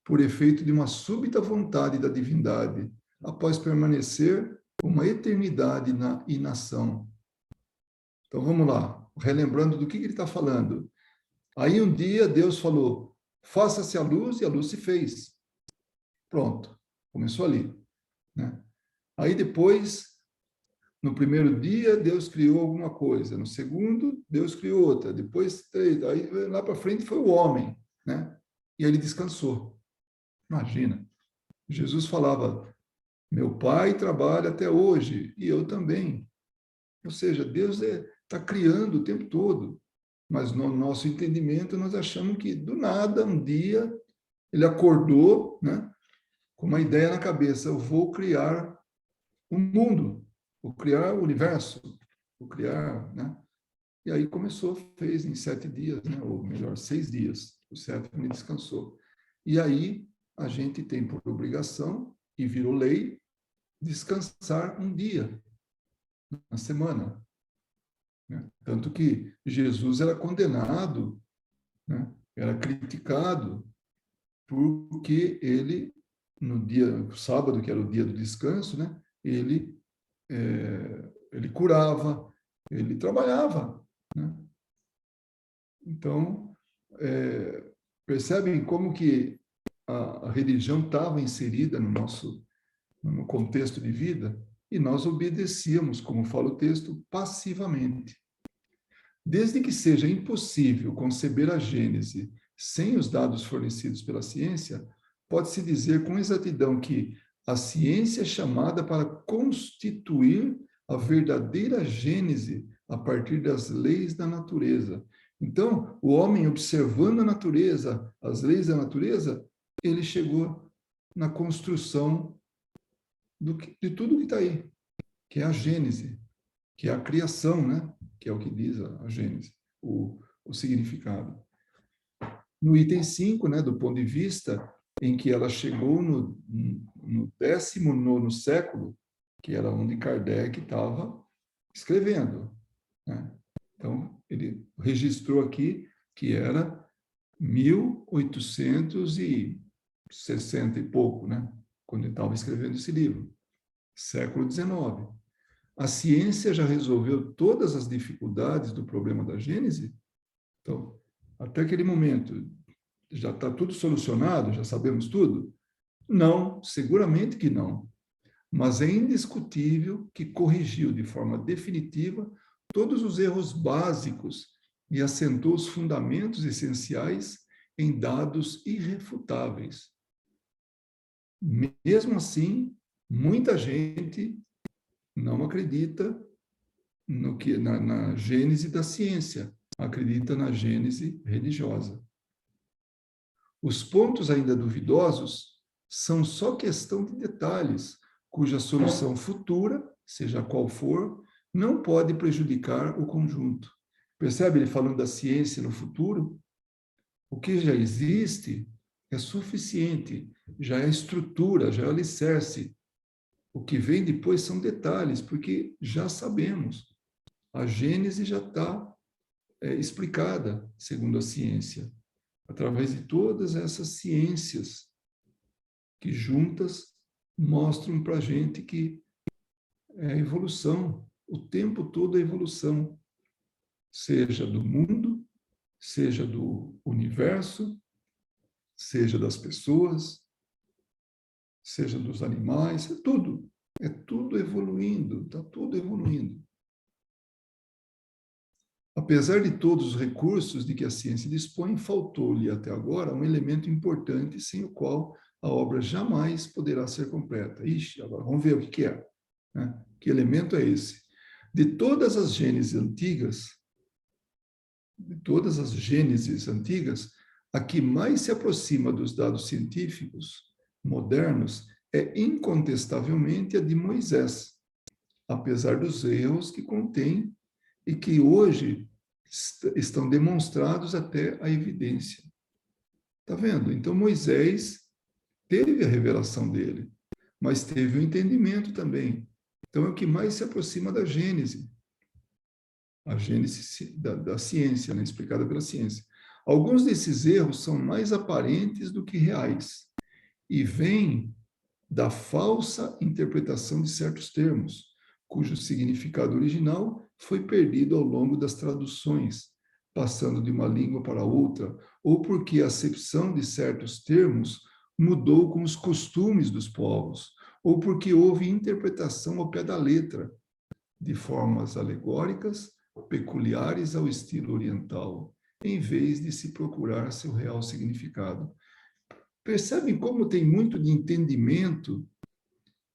por efeito de uma súbita vontade da divindade, após permanecer uma eternidade na inação. Então vamos lá, relembrando do que ele está falando. Aí um dia Deus falou, faça-se a luz, e a luz se fez. Pronto, começou ali, né? Aí depois, no primeiro dia, Deus criou alguma coisa. No segundo, Deus criou outra. Depois, aí lá para frente foi o homem, né? E aí ele descansou. Imagina. Jesus falava, meu pai trabalha até hoje, e eu também. Ou seja, Deus está criando o tempo todo. Mas no nosso entendimento, nós achamos que, do nada, um dia, ele acordou, né? Com uma ideia na cabeça, eu vou criar um mundo, vou criar o universo, vou criar, né? E aí começou, fez em 7 dias, né? Ou melhor, 6 dias. O sétimo ele descansou. E aí a gente tem por obrigação, e virou lei, descansar um dia na semana, né? Tanto que Jesus era condenado, né? Era criticado, porque ele, no dia, sábado, que era o dia do descanso, né? Ele curava, ele trabalhava, né? Então, percebem como que a religião estava inserida no contexto de vida e nós obedecíamos, como fala o texto, passivamente. Desde que seja impossível conceber a Gênese sem os dados fornecidos pela ciência, pode-se dizer com exatidão que a ciência é chamada para constituir a verdadeira Gênese a partir das leis da natureza. Então, o homem observando a natureza, as leis da natureza, ele chegou na construção de tudo que está aí, que é a Gênese, que é a criação, né? Que é o que diz a Gênese, o significado. No item 5, né, do ponto de vista em que ela chegou no 19º século, que era onde Kardec estava escrevendo, né? Então, ele registrou aqui que era 1860 e pouco, né? Quando ele estava escrevendo esse livro, século XIX. A ciência já resolveu todas as dificuldades do problema da Gênese? Então, até aquele momento, já está tudo solucionado? Já sabemos tudo? Não, seguramente que não. Mas é indiscutível que corrigiu de forma definitiva todos os erros básicos e assentou os fundamentos essenciais em dados irrefutáveis. Mesmo assim, muita gente não acredita na gênese da ciência, acredita na gênese religiosa. Os pontos ainda duvidosos são só questão de detalhes, cuja solução futura, seja qual for, não pode prejudicar o conjunto. Percebe ele falando da ciência no futuro? O que já existe é suficiente, já é estrutura, já é alicerce. O que vem depois são detalhes, porque já sabemos. A Gênese já está explicada, segundo a ciência, através de todas essas ciências que juntas mostram para a gente que é evolução, o tempo todo é evolução, seja do mundo, seja do universo, seja das pessoas, seja dos animais, é tudo evoluindo, está tudo evoluindo. Apesar de todos os recursos de que a ciência dispõe, faltou-lhe até agora um elemento importante sem o qual a obra jamais poderá ser completa. Ixi, agora vamos ver o que é. Né? Que elemento é esse? De todas as gêneses antigas, a que mais se aproxima dos dados científicos modernos é incontestavelmente a de Moisés, apesar dos erros que contém e que hoje estão demonstrados até a evidência. Está vendo? Então, Moisés teve a revelação dele, mas teve o entendimento também. Então, é o que mais se aproxima da Gênese, a Gênese da ciência, né? Explicada pela ciência. Alguns desses erros são mais aparentes do que reais e vêm da falsa interpretação de certos termos, cujo significado original foi perdido ao longo das traduções, passando de uma língua para outra, ou porque a acepção de certos termos mudou com os costumes dos povos, ou porque houve interpretação ao pé da letra, de formas alegóricas, peculiares ao estilo oriental, em vez de se procurar seu real significado. Percebem como tem muito de entendimento,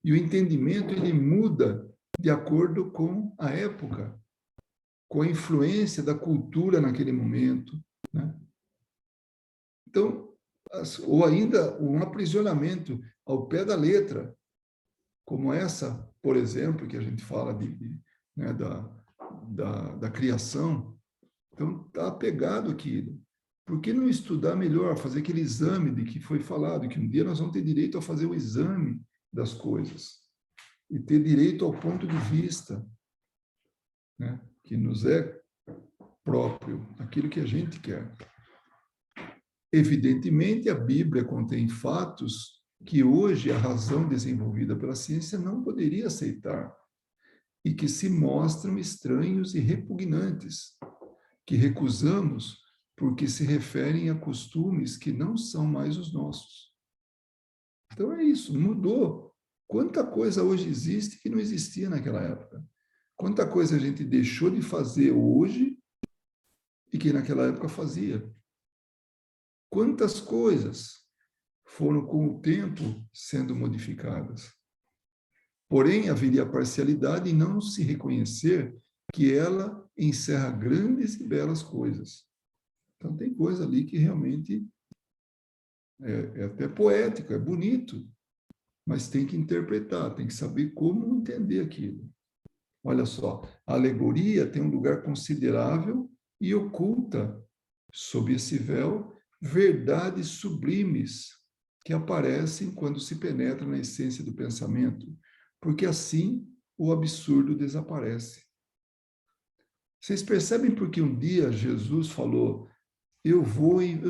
e o entendimento ele muda de acordo com a época, com a influência da cultura naquele momento, né? Então, ou ainda um aprisionamento ao pé da letra, como essa, por exemplo, que a gente fala né, da criação. Então, está apegado àquilo. Por que não estudar melhor, fazer aquele exame de que foi falado, que um dia nós vamos ter direito a fazer o exame das coisas e ter direito ao ponto de vista, né, que nos é próprio, aquilo que a gente quer. Evidentemente, a Bíblia contém fatos que hoje a razão desenvolvida pela ciência não poderia aceitar e que se mostram estranhos e repugnantes, que recusamos porque se referem a costumes que não são mais os nossos. Então é isso, mudou. Quanta coisa hoje existe que não existia naquela época. Quanta coisa a gente deixou de fazer hoje e que naquela época fazia. Quantas coisas foram com o tempo sendo modificadas. Porém, haveria parcialidade em não se reconhecer que ela encerra grandes e belas coisas. Então, tem coisa ali que realmente é até poético, é bonito, mas tem que interpretar, tem que saber como entender aquilo. Olha só, a alegoria tem um lugar considerável e oculta, sob esse véu, verdades sublimes que aparecem quando se penetra na essência do pensamento, porque assim o absurdo desaparece. Vocês percebem por que um dia Jesus falou: eu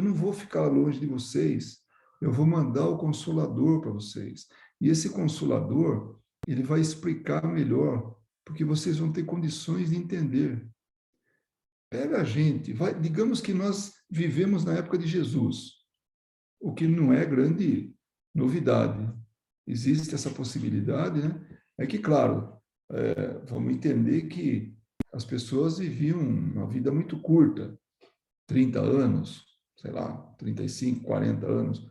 não vou ficar longe de vocês, eu vou mandar o Consolador para vocês. E esse Consolador, ele vai explicar melhor, porque vocês vão ter condições de entender. Pega a gente, digamos que nós vivemos na época de Jesus, o que não é grande novidade. Existe essa possibilidade, né? É que, claro, vamos entender que as pessoas viviam uma vida muito curta, 30 anos, sei lá, 35, 40 anos.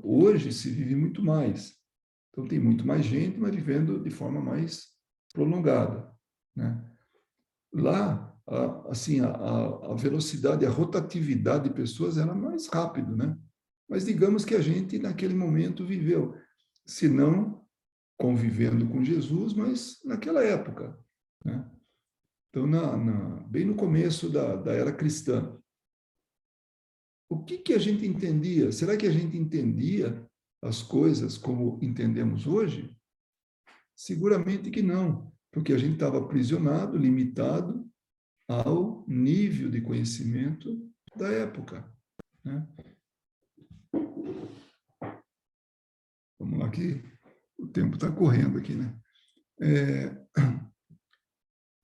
Hoje se vive muito mais. Então, tem muito mais gente, mas vivendo de forma mais prolongada, né? Lá, assim, a velocidade, a rotatividade de pessoas era mais rápido, né? Mas digamos que a gente, naquele momento, viveu, se não convivendo com Jesus, mas naquela época, né? Então, bem no começo da era cristã. O que a gente entendia? Será que a gente entendia as coisas como entendemos hoje? Seguramente que não, porque a gente estava aprisionado, limitado ao nível de conhecimento da época, né? Vamos lá que o tempo está correndo aqui, né?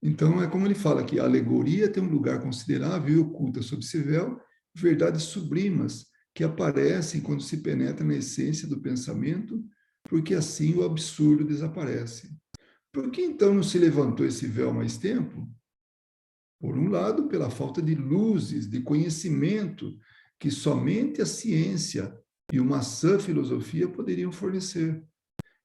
Então, é como ele fala aqui, a alegoria tem um lugar considerável e oculta sob esse véu, verdades sublimas que aparecem quando se penetra na essência do pensamento, porque assim o absurdo desaparece. Por que então não se levantou esse véu há mais tempo? Por um lado, pela falta de luzes, de conhecimento que somente a ciência e uma sã filosofia poderiam fornecer.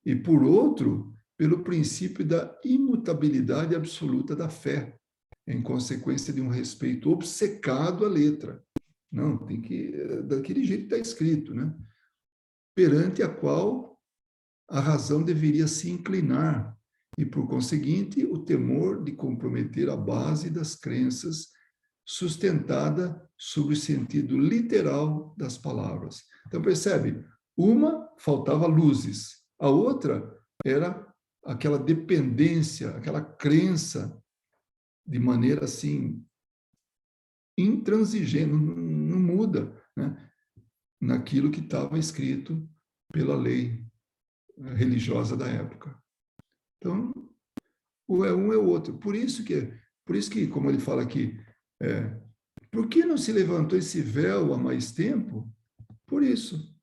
E por outro, pelo princípio da imutabilidade absoluta da fé, em consequência de um respeito obcecado à letra. Não, tem que, daquele jeito está escrito, né? Perante a qual a razão deveria se inclinar, e, por conseguinte, o temor de comprometer a base das crenças sustentada sobre o sentido literal das palavras. Então, percebe? Uma, faltava luzes. A outra era aquela dependência, aquela crença de maneira assim intransigente, não muda, né? Naquilo que estava escrito pela lei religiosa da época. Então, ou é um é o outro. Por isso que, como ele fala aqui, por que não se levantou esse véu há mais tempo? Por isso,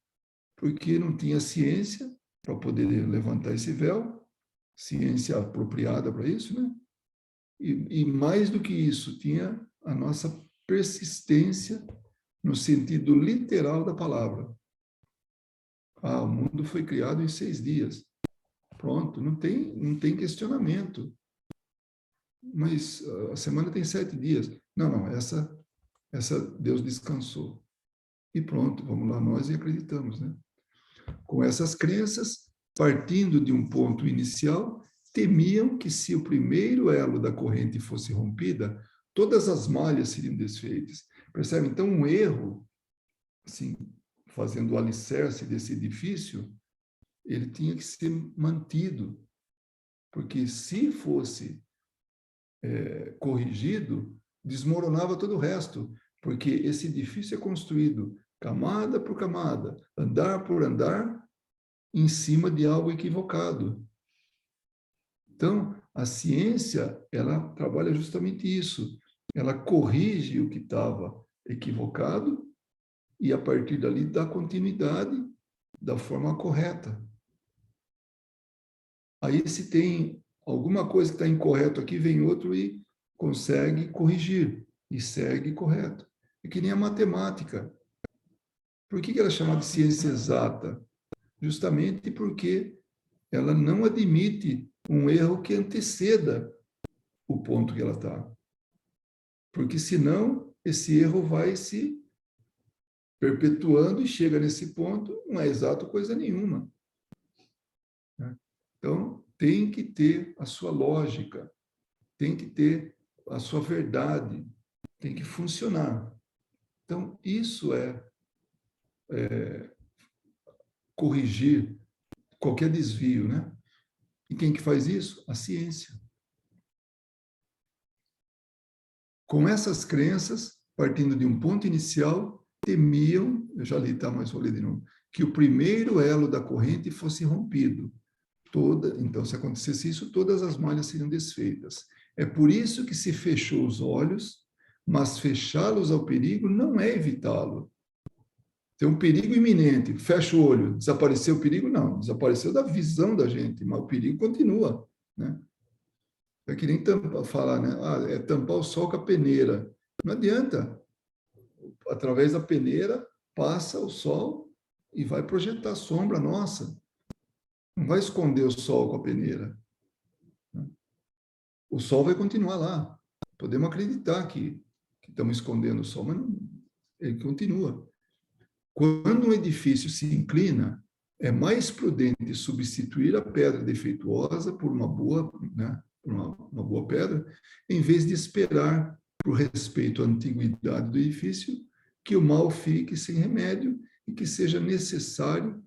porque não tinha ciência para poder levantar esse véu, ciência apropriada para isso, né? E mais do que isso, tinha a nossa persistência no sentido literal da palavra. O mundo foi criado em 6 dias. Pronto, não tem questionamento. Mas a semana tem 7 dias. Não, essa Deus descansou. E pronto, vamos lá nós e acreditamos, né? Com essas crenças, partindo de um ponto inicial, temiam que se o primeiro elo da corrente fosse rompida, todas as malhas seriam desfeitas. Percebe? Então, um erro, assim, fazendo o alicerce desse edifício, ele tinha que ser mantido, porque se fosse corrigido, desmoronava todo o resto, porque esse edifício é construído camada por camada, andar por andar, em cima de algo equivocado. Então, a ciência, ela trabalha justamente isso. Ela corrige o que estava equivocado e, a partir dali, dar continuidade da forma correta. Aí, se tem alguma coisa que está incorreto aqui, vem outro e consegue corrigir, e segue correto. É que nem a matemática. Por que ela é chamada de ciência exata? Justamente porque ela não admite um erro que anteceda o ponto que ela está. Porque, senão, esse erro vai se perpetuando e chega nesse ponto, não é exato coisa nenhuma. Então, tem que ter a sua lógica, tem que ter a sua verdade, tem que funcionar. Então, isso é corrigir qualquer desvio, né? E quem que faz isso? A ciência. Com essas crenças, partindo de um ponto inicial, temiam, eu já li, tá, mas vou ler de novo, que o primeiro elo da corrente fosse rompido. Então, se acontecesse isso, todas as malhas seriam desfeitas. É por isso que se fechou os olhos, mas fechá-los ao perigo não é evitá-lo. Tem um perigo iminente, fecha o olho, desapareceu o perigo? Não, desapareceu da visão da gente, mas o perigo continua, né? É que nem falar, né? É tampar o sol com a peneira. Não adianta. Através da peneira, passa o sol e vai projetar sombra nossa. Não vai esconder o sol com a peneira. O sol vai continuar lá. Podemos acreditar que estamos escondendo o sol, mas não, ele continua. Quando um edifício se inclina, é mais prudente substituir a pedra defeituosa por uma boa, né, uma boa pedra, em vez de esperar, por respeito à antiguidade do edifício, que o mal fique sem remédio e que seja necessário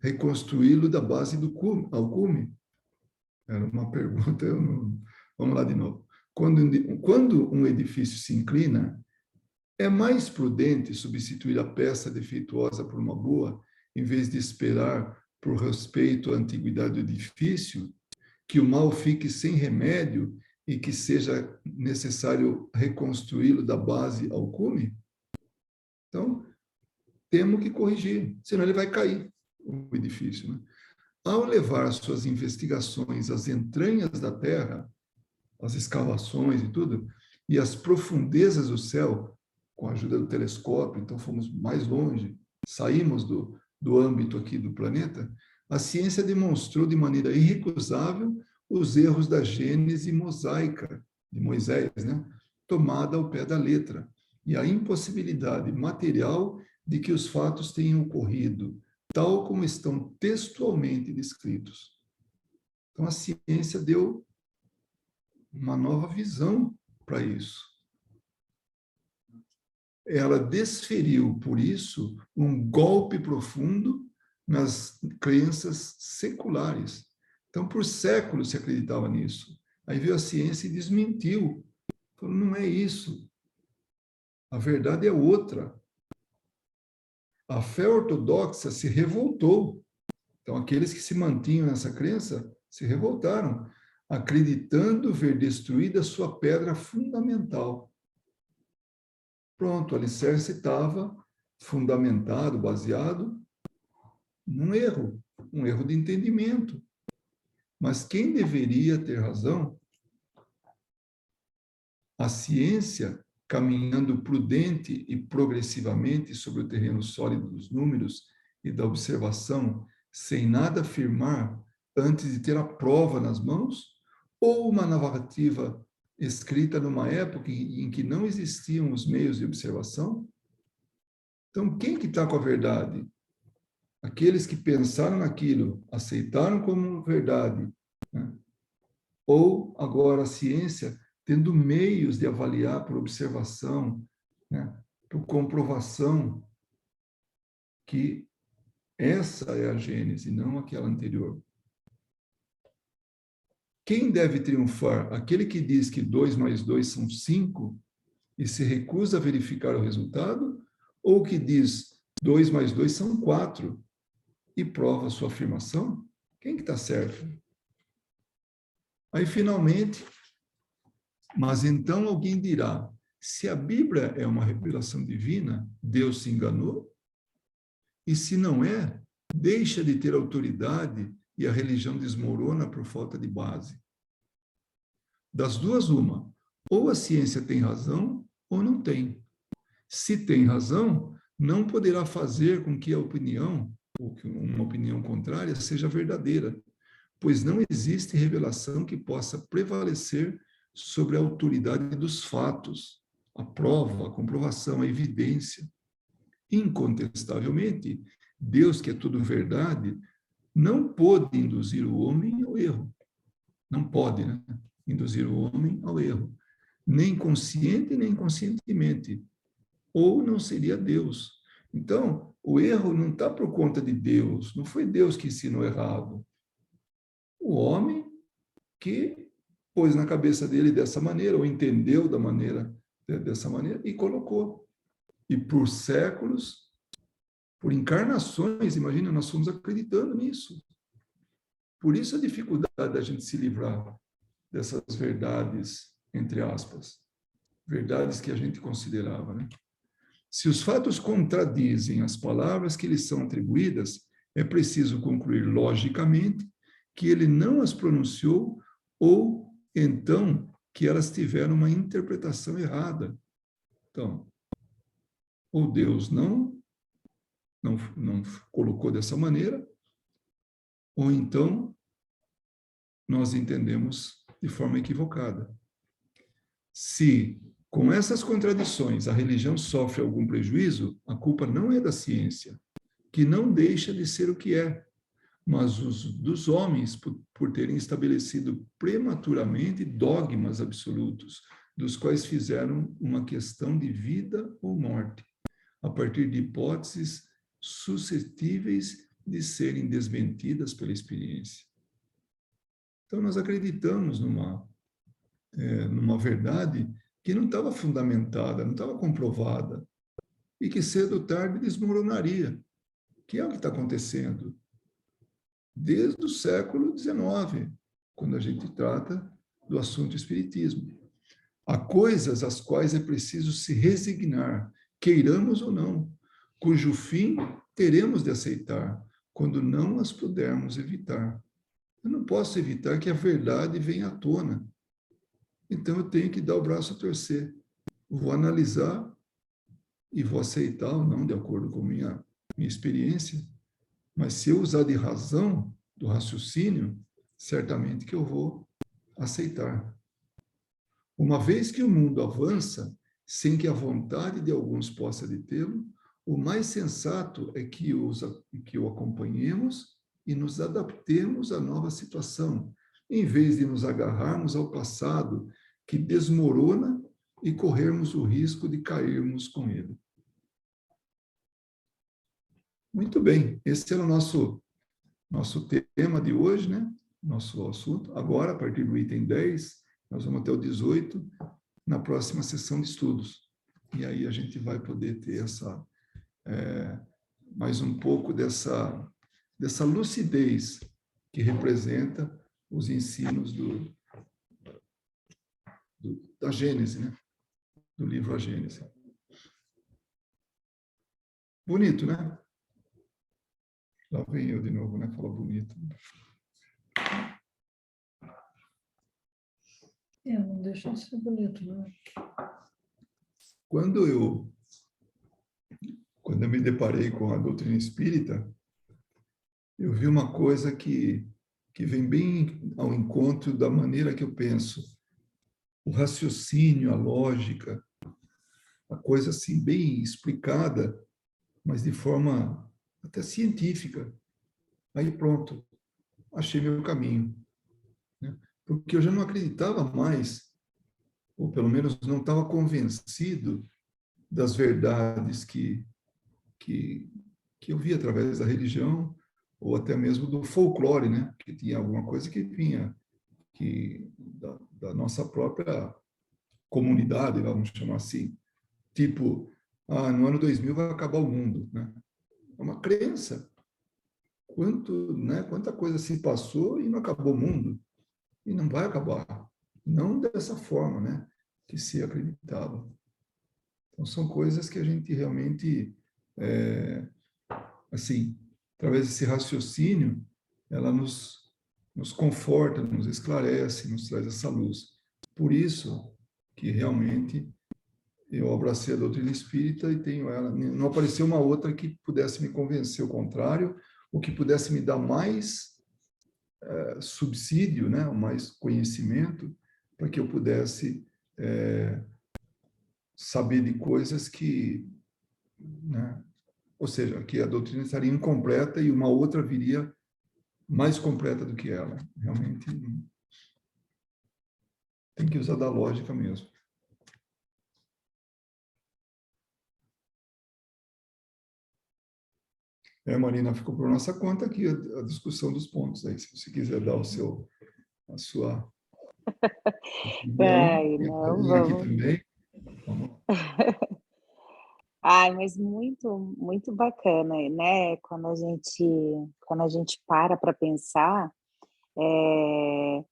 reconstruí-lo da base ao cume. Era uma pergunta, vamos lá de novo. Quando um edifício se inclina, é mais prudente substituir a peça defeituosa por uma boa, em vez de esperar, por respeito à antiguidade do edifício, que o mal fique sem remédio e que seja necessário reconstruí-lo da base ao cume? Então, temos que corrigir, senão ele vai cair, o edifício, né? Ao levar suas investigações às entranhas da Terra, as escavações e tudo, e as profundezas do céu, com a ajuda do telescópio, então fomos mais longe, saímos do âmbito aqui do planeta, a ciência demonstrou de maneira irrecusável os erros da Gênese mosaica de Moisés, né? Tomada ao pé da letra, e a impossibilidade material de que os fatos tenham ocorrido, tal como estão textualmente descritos. Então, a ciência deu uma nova visão para isso. Ela desferiu, por isso, um golpe profundo nas crenças seculares. Então, por séculos se acreditava nisso. Aí veio a ciência e desmentiu. Falou, não é isso. A verdade é outra. A fé ortodoxa se revoltou. Então, aqueles que se mantinham nessa crença se revoltaram, acreditando ver destruída sua pedra fundamental. Pronto, o alicerce estava fundamentado, baseado num erro, um erro de entendimento. Mas quem deveria ter razão? A ciência, caminhando prudente e progressivamente sobre o terreno sólido dos números e da observação, sem nada afirmar antes de ter a prova nas mãos, ou uma narrativa escrita numa época em que não existiam os meios de observação? Então, quem que está com a verdade? Aqueles que pensaram naquilo, aceitaram como verdade, né? Ou agora a ciência tendo meios de avaliar por observação, né? Por comprovação que essa é a Gênese, não aquela anterior. Quem deve triunfar? Aquele que diz que 2 mais 2 são 5 e se recusa a verificar o resultado? Ou que diz 2 mais 2 são 4 e prova a sua afirmação? Quem que está certo? Aí, finalmente, mas então alguém dirá, Se a Bíblia é uma revelação divina, Deus se enganou? E se não é, deixa de ter autoridade e a religião desmorona por falta de base. Das duas, uma. Ou a ciência tem razão, ou não tem. Se tem razão, não poderá fazer com que a opinião, ou que uma opinião contrária, seja verdadeira, pois não existe revelação que possa prevalecer sobre a autoridade dos fatos, a prova, a comprovação, a evidência. Incontestavelmente, Deus, que é tudo verdade, não pôde induzir o homem ao erro. Não pode, né? Induzir o homem ao erro. Nem consciente, nem inconscientemente. Ou não seria Deus. Então, o erro não está por conta de Deus. Não foi Deus que ensinou errado. O homem que pôs na cabeça dele dessa maneira, ou entendeu dessa maneira, e colocou. E por séculos, por encarnações, imagina, nós fomos acreditando nisso. Por isso a dificuldade da gente se livrar dessas verdades, entre aspas, verdades que a gente considerava, né? Se os fatos contradizem as palavras que lhes são atribuídas, é preciso concluir logicamente que ele não as pronunciou ou, então, que elas tiveram uma interpretação errada. Então, ou Deus não colocou dessa maneira, ou então nós entendemos de forma equivocada. Se, com essas contradições, a religião sofre algum prejuízo, a culpa não é da ciência, que não deixa de ser o que é, mas dos homens por terem estabelecido prematuramente dogmas absolutos, dos quais fizeram uma questão de vida ou morte, a partir de hipóteses suscetíveis de serem desmentidas pela experiência. Então, nós acreditamos numa verdade que não estava fundamentada, não estava comprovada, e que cedo ou tarde desmoronaria, que é o que está acontecendo desde o século XIX, quando a gente trata do assunto espiritismo. Há coisas às quais é preciso se resignar, queiramos ou não, cujo fim teremos de aceitar, quando não as pudermos evitar. Eu não posso evitar que a verdade venha à tona. Então eu tenho que dar o braço a torcer. Vou analisar e vou aceitar ou não, de acordo com minha experiência. Mas se eu usar de razão, do raciocínio, certamente que eu vou aceitar. Uma vez que o mundo avança, sem que a vontade de alguns possa detê-lo, o mais sensato é que o acompanhemos e nos adaptemos à nova situação, em vez de nos agarrarmos ao passado, que desmorona, e corrermos o risco de cairmos com ele. Muito bem, esse era o nosso tema de hoje, né? Nosso assunto. Agora, a partir do item 10, nós vamos até o 18, na próxima sessão de estudos. E aí a gente vai poder ter mais um pouco dessa lucidez que representa os ensinos da Gênese, né? Do livro A Gênese. Bonito, né? Lá vem eu de novo, né? Fala bonito. Não deixa de ser bonito, né? Quando eu me deparei com a doutrina espírita, eu vi uma coisa que vem bem ao encontro da maneira que eu penso. O raciocínio, a lógica, a coisa assim bem explicada, mas de forma até científica. Aí pronto, achei meu caminho, né? Porque eu já não acreditava mais, ou pelo menos não estava convencido das verdades que eu via através da religião, ou até mesmo do folclore, né? Que tinha alguma coisa que vinha da nossa própria comunidade, vamos chamar assim. Tipo, no ano 2000 vai acabar o mundo, né? É uma crença. Quanta coisa se passou e não acabou o mundo. E não vai acabar. Não dessa forma, né? Que se acreditava. Então, são coisas que a gente realmente, assim, através desse raciocínio, ela nos conforta, nos esclarece, nos traz essa luz. Por isso que realmente eu abracei a doutrina espírita e tenho ela. Não apareceu uma outra que pudesse me convencer o contrário, ou que pudesse me dar mais subsídio, né, mais conhecimento, para que eu pudesse saber de coisas que, né, ou seja, que a doutrina estaria incompleta e uma outra viria mais completa do que ela. Realmente tem que usar da lógica mesmo. Marina, ficou por nossa conta aqui a discussão dos pontos aí. Se você quiser dar a sua opinião, Ai, minha não, carinha aqui vamos. também. Vamos lá. Ai, mas muito, muito bacana, né? Quando a gente para pensar, é,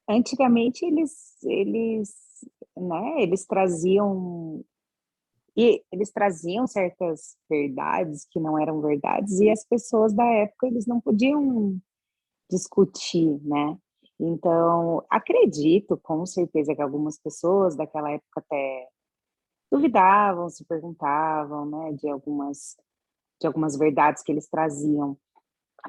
antigamente né, eles traziam certas verdades que não eram verdades e as pessoas da época eles não podiam discutir, né? Então, acredito com certeza que algumas pessoas daquela época até duvidavam, se perguntavam, né, de algumas verdades que eles traziam,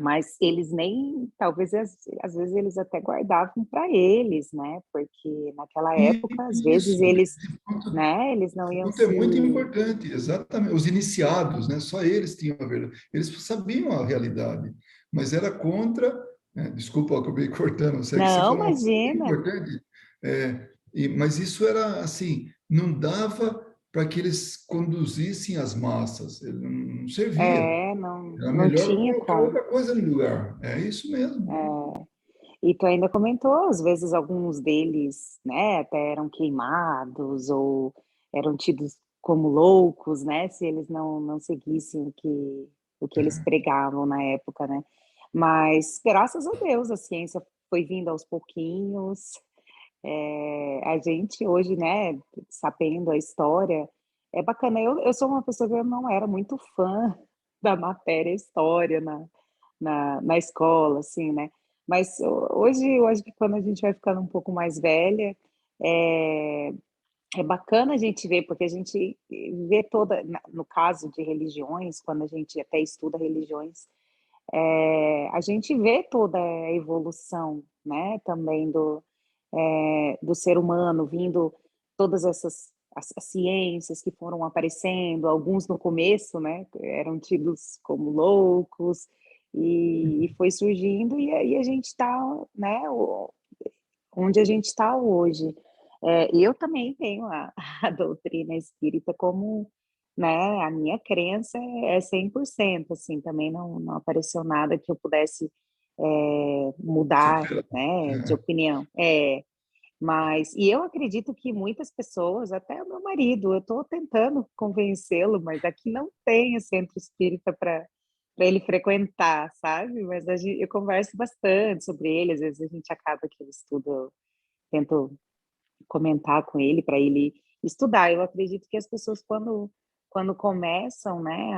mas eles nem, talvez às vezes eles até guardavam para eles, né? Porque naquela época, às vezes Isso, eles, esse ponto, né, eles não esse iam ponto é se. muito importante, exatamente. Os iniciados, né? Só eles tinham a verdade. Eles sabiam a realidade, mas era contra. Né? Desculpa, eu acabei cortando. Você que você Não, falou uma coisa muito imagina. importante. Mas isso era assim, não dava para que eles conduzissem as massas. Ele não servia. Era Não melhor tinha colocar como. outra coisa no lugar. É isso mesmo. E tu ainda comentou, às vezes alguns deles, né, até eram queimados ou eram tidos como loucos, né, se eles não seguissem o que eles pregavam na época, né. Mas, graças a Deus, a ciência foi vindo aos pouquinhos, a gente hoje, né, sabendo a história, é bacana. Eu sou uma pessoa que eu não era muito fã da matéria história na escola, assim, né? Mas hoje, eu acho que quando a gente vai ficando um pouco mais velha, é, é bacana a gente ver, porque a gente vê no caso de religiões, quando a gente até estuda religiões, a gente vê toda a evolução, né, também do ser humano, vindo todas as ciências que foram aparecendo, alguns no começo, né, eram tidos como loucos, e foi surgindo, e aí a gente está, né, onde a gente está hoje. Eu também tenho a doutrina espírita como, né, a minha crença é 100%, assim, também não apareceu nada que eu pudesse mudar, Supera. né, de opinião. Mas, e eu acredito que muitas pessoas, até o meu marido, eu estou tentando convencê-lo, mas aqui não tem o centro espírita para ele frequentar, sabe? Mas eu converso bastante sobre ele, às vezes a gente acaba que eu estudo, tento comentar com ele para ele estudar. Eu acredito que as pessoas, quando começam, né,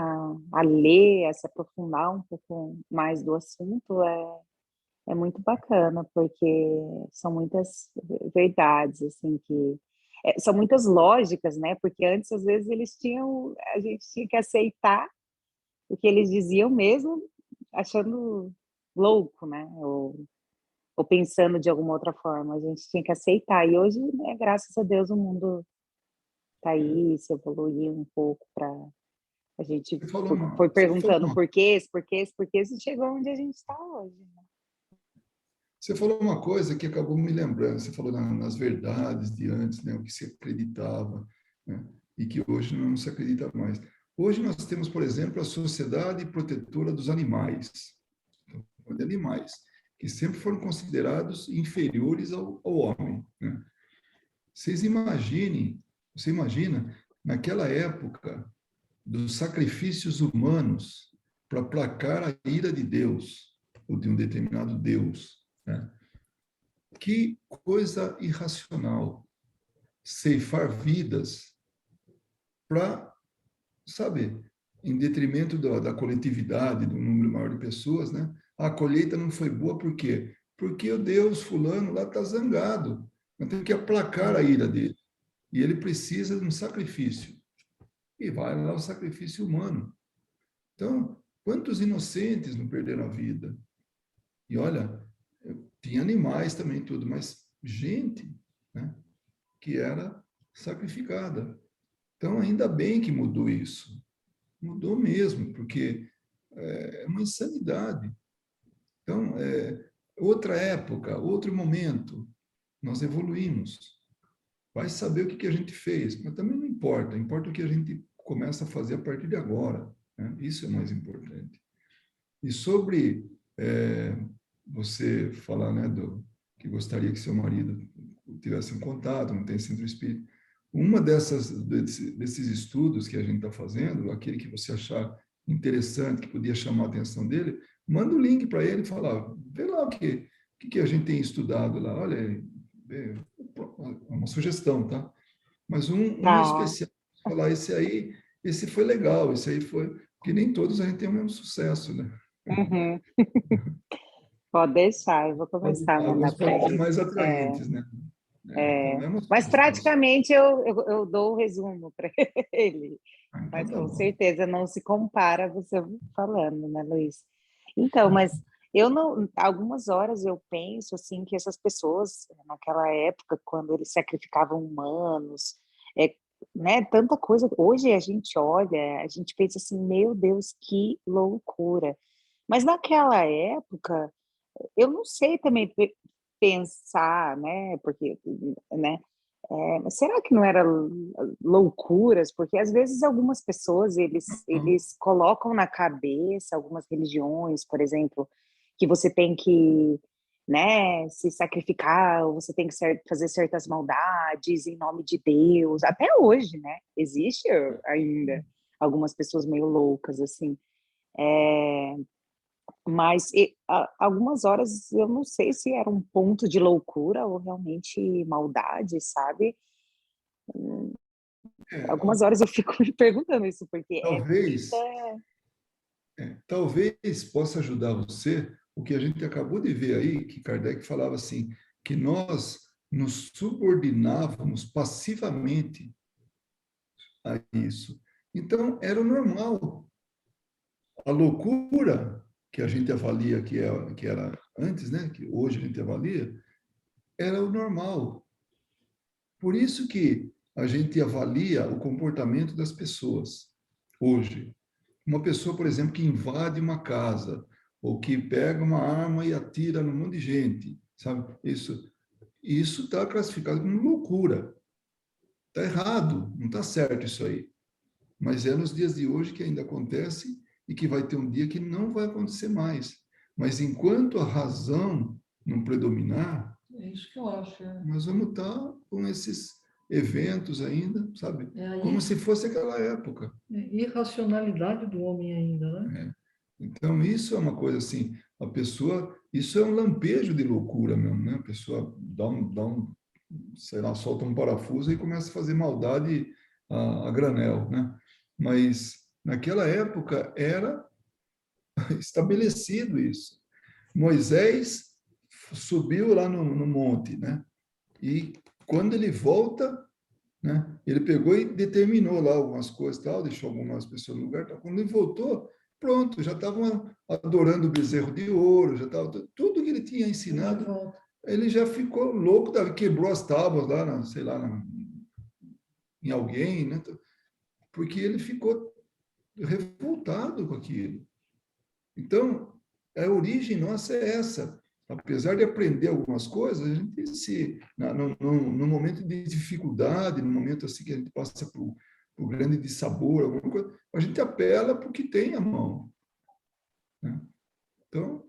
a ler, a se aprofundar um pouco mais do assunto, é muito bacana, porque são muitas verdades, assim, são muitas lógicas, né? Porque antes, às vezes, a gente tinha que aceitar o que eles diziam mesmo, achando louco, né? Ou pensando de alguma outra forma. A gente tinha que aceitar. E hoje, né, graças a Deus, o mundo está aí, se evoluiu um pouco para a gente foi Você falou perguntando uma porquês e chegou onde a gente está hoje. Você falou uma coisa que acabou me lembrando. Você falou nas verdades de antes, né, o que se acreditava, né, e que hoje não se acredita mais. Hoje nós temos, por exemplo, a Sociedade Protetora dos Animais, de animais, que sempre foram considerados inferiores ao homem. Né? Vocês imaginem, você imagina, naquela época dos sacrifícios humanos para placar a ira de Deus, ou de um determinado Deus, né? Que coisa irracional. Ceifar vidas para, sabe, em detrimento da coletividade, do número maior de pessoas, né? A colheita não foi boa por quê? Porque o Deus fulano lá está zangado. Nós temos que aplacar a ira dele. E ele precisa de um sacrifício. E vai lá o sacrifício humano. Então, quantos inocentes não perderam a vida? E olha, tinha animais também, tudo, mas gente, né, que era sacrificada. Então, ainda bem que mudou isso. Mudou mesmo, porque é uma insanidade. Então, outra época, outro momento, nós evoluímos. Vai saber o que a gente fez, mas também não importa. Importa o que a gente começa a fazer a partir de agora. Né? Isso é mais importante. E sobre você falar, né, que gostaria que seu marido tivesse um contato, não tem centro espírita. Uma desses estudos que a gente está fazendo, aquele que você achar interessante, que podia chamar a atenção dele, manda o link para ele e fala, vê lá o que a gente tem estudado lá. Olha, é uma sugestão, tá? Mas um Tá. especial, falar, esse foi legal, esse aí foi, porque nem todos a gente tem o mesmo sucesso, né? Uhum. Pode deixar, eu vou começar a mandar Alguns para podem ser ele. mais atraentes, né? Então, é uma Mas sugestão. praticamente eu dou o resumo para ele. Então Mas tá com bom. certeza não se compara a você falando, né, Luiz? Então, mas eu não, algumas horas eu penso assim que essas pessoas naquela época, quando eles sacrificavam humanos, é, né, tanta coisa. Hoje a gente olha, a gente pensa assim, meu Deus, que loucura. Mas naquela época eu não sei também pensar, né? Porque, né? Mas será que não era loucuras? Porque às vezes algumas pessoas Não, eles colocam na cabeça algumas religiões, por exemplo, que você tem que, né, se sacrificar, ou você tem que fazer certas maldades em nome de Deus. Até hoje, né? Existe ainda algumas pessoas meio loucas assim. É, mas algumas horas eu não sei se era um ponto de loucura ou realmente maldade, sabe? é, Algumas horas eu fico me perguntando isso, porque é muita. talvez, talvez possa ajudar você o que a gente acabou de ver aí, que Kardec falava assim, que nós nos subordinávamos passivamente a isso. Então, era o normal. A loucura que a gente avalia que era antes, né, que hoje a gente avalia, era o normal. Por isso que a gente avalia o comportamento das pessoas hoje. Uma pessoa, por exemplo, que invade uma casa ou que pega uma arma e atira num monte de gente, sabe? Isso está classificado como loucura. Está errado, não está certo isso aí. Mas é nos dias de hoje que ainda acontece e que vai ter um dia que não vai acontecer mais. Mas enquanto a razão não predominar, É isso que eu acho. nós vamos estar com esses eventos ainda, sabe? É a Como se fosse aquela época. irracionalidade do homem ainda, né? Né? Então, isso é uma coisa assim, a pessoa, isso é um lampejo de loucura mesmo, né? A pessoa sei lá, solta um parafuso e começa a fazer maldade a granel, né? Mas naquela época era estabelecido isso. Moisés subiu lá no monte, né? E quando ele volta, né? Ele pegou e determinou lá algumas coisas, tal, deixou algumas pessoas no lugar. Tal. Quando ele voltou, pronto, já estavam adorando o bezerro de ouro, já estava tudo que ele tinha ensinado. Ele já ficou louco, quebrou as tábuas lá, sei lá, em alguém, né? Porque ele ficou revoltado com aquilo. Então, a origem nossa é essa. Apesar de aprender algumas coisas, a gente no momento de dificuldade, no momento assim que a gente passa por grande dissabor, alguma coisa, a gente apela para o que tem à mão. Né? Então,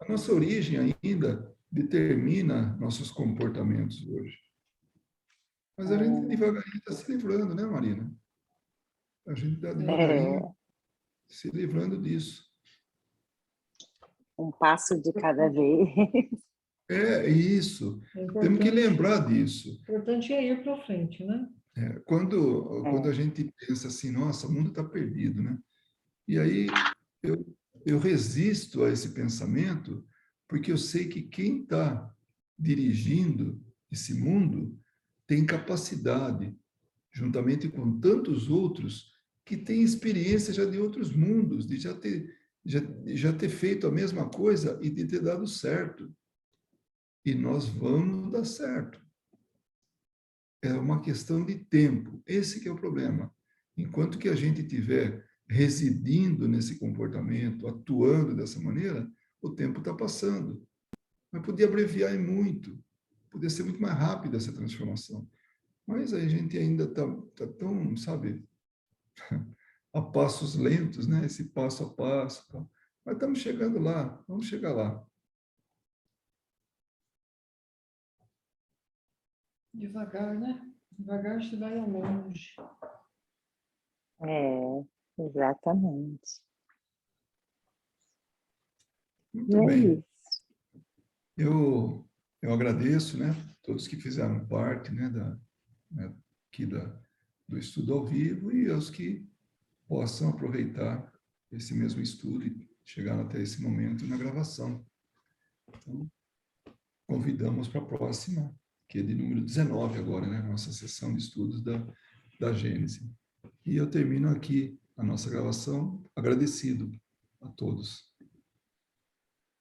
a nossa origem ainda determina nossos comportamentos hoje. Mas a gente devagarinho está se livrando, né, Marina? A gente está devagarinho É, se livrando disso. um passo de cada vez. É isso. É Temos que importante, lembrar disso. importante é ir para frente, né? Quando a gente pensa assim, nossa, o mundo está perdido, né? E aí eu resisto a esse pensamento, porque eu sei que quem está dirigindo esse mundo tem capacidade, juntamente com tantos outros, que têm experiência já de outros mundos, de já ter feito a mesma coisa e de ter dado certo. E nós vamos dar certo. É uma questão de tempo. Esse que é o problema. Enquanto que a gente estiver residindo nesse comportamento, atuando dessa maneira, o tempo está passando. Mas podia abreviar muito, podia ser muito mais rápida essa transformação. Mas a gente ainda tá tão, sabe, a passos lentos, né? Esse passo a passo. Tá? Mas estamos chegando lá, vamos chegar lá. Devagar, né? Devagar se vai ao longe. Exatamente. Muito E é bem. isso. Eu agradeço, né, todos que fizeram parte, né, aqui do estudo ao vivo e aos que possam aproveitar esse mesmo estudo e chegar até esse momento na gravação. Então, convidamos para a próxima, que é de número 19 agora, né, nossa sessão de estudos da Gênese. E eu termino aqui a nossa gravação agradecido a todos.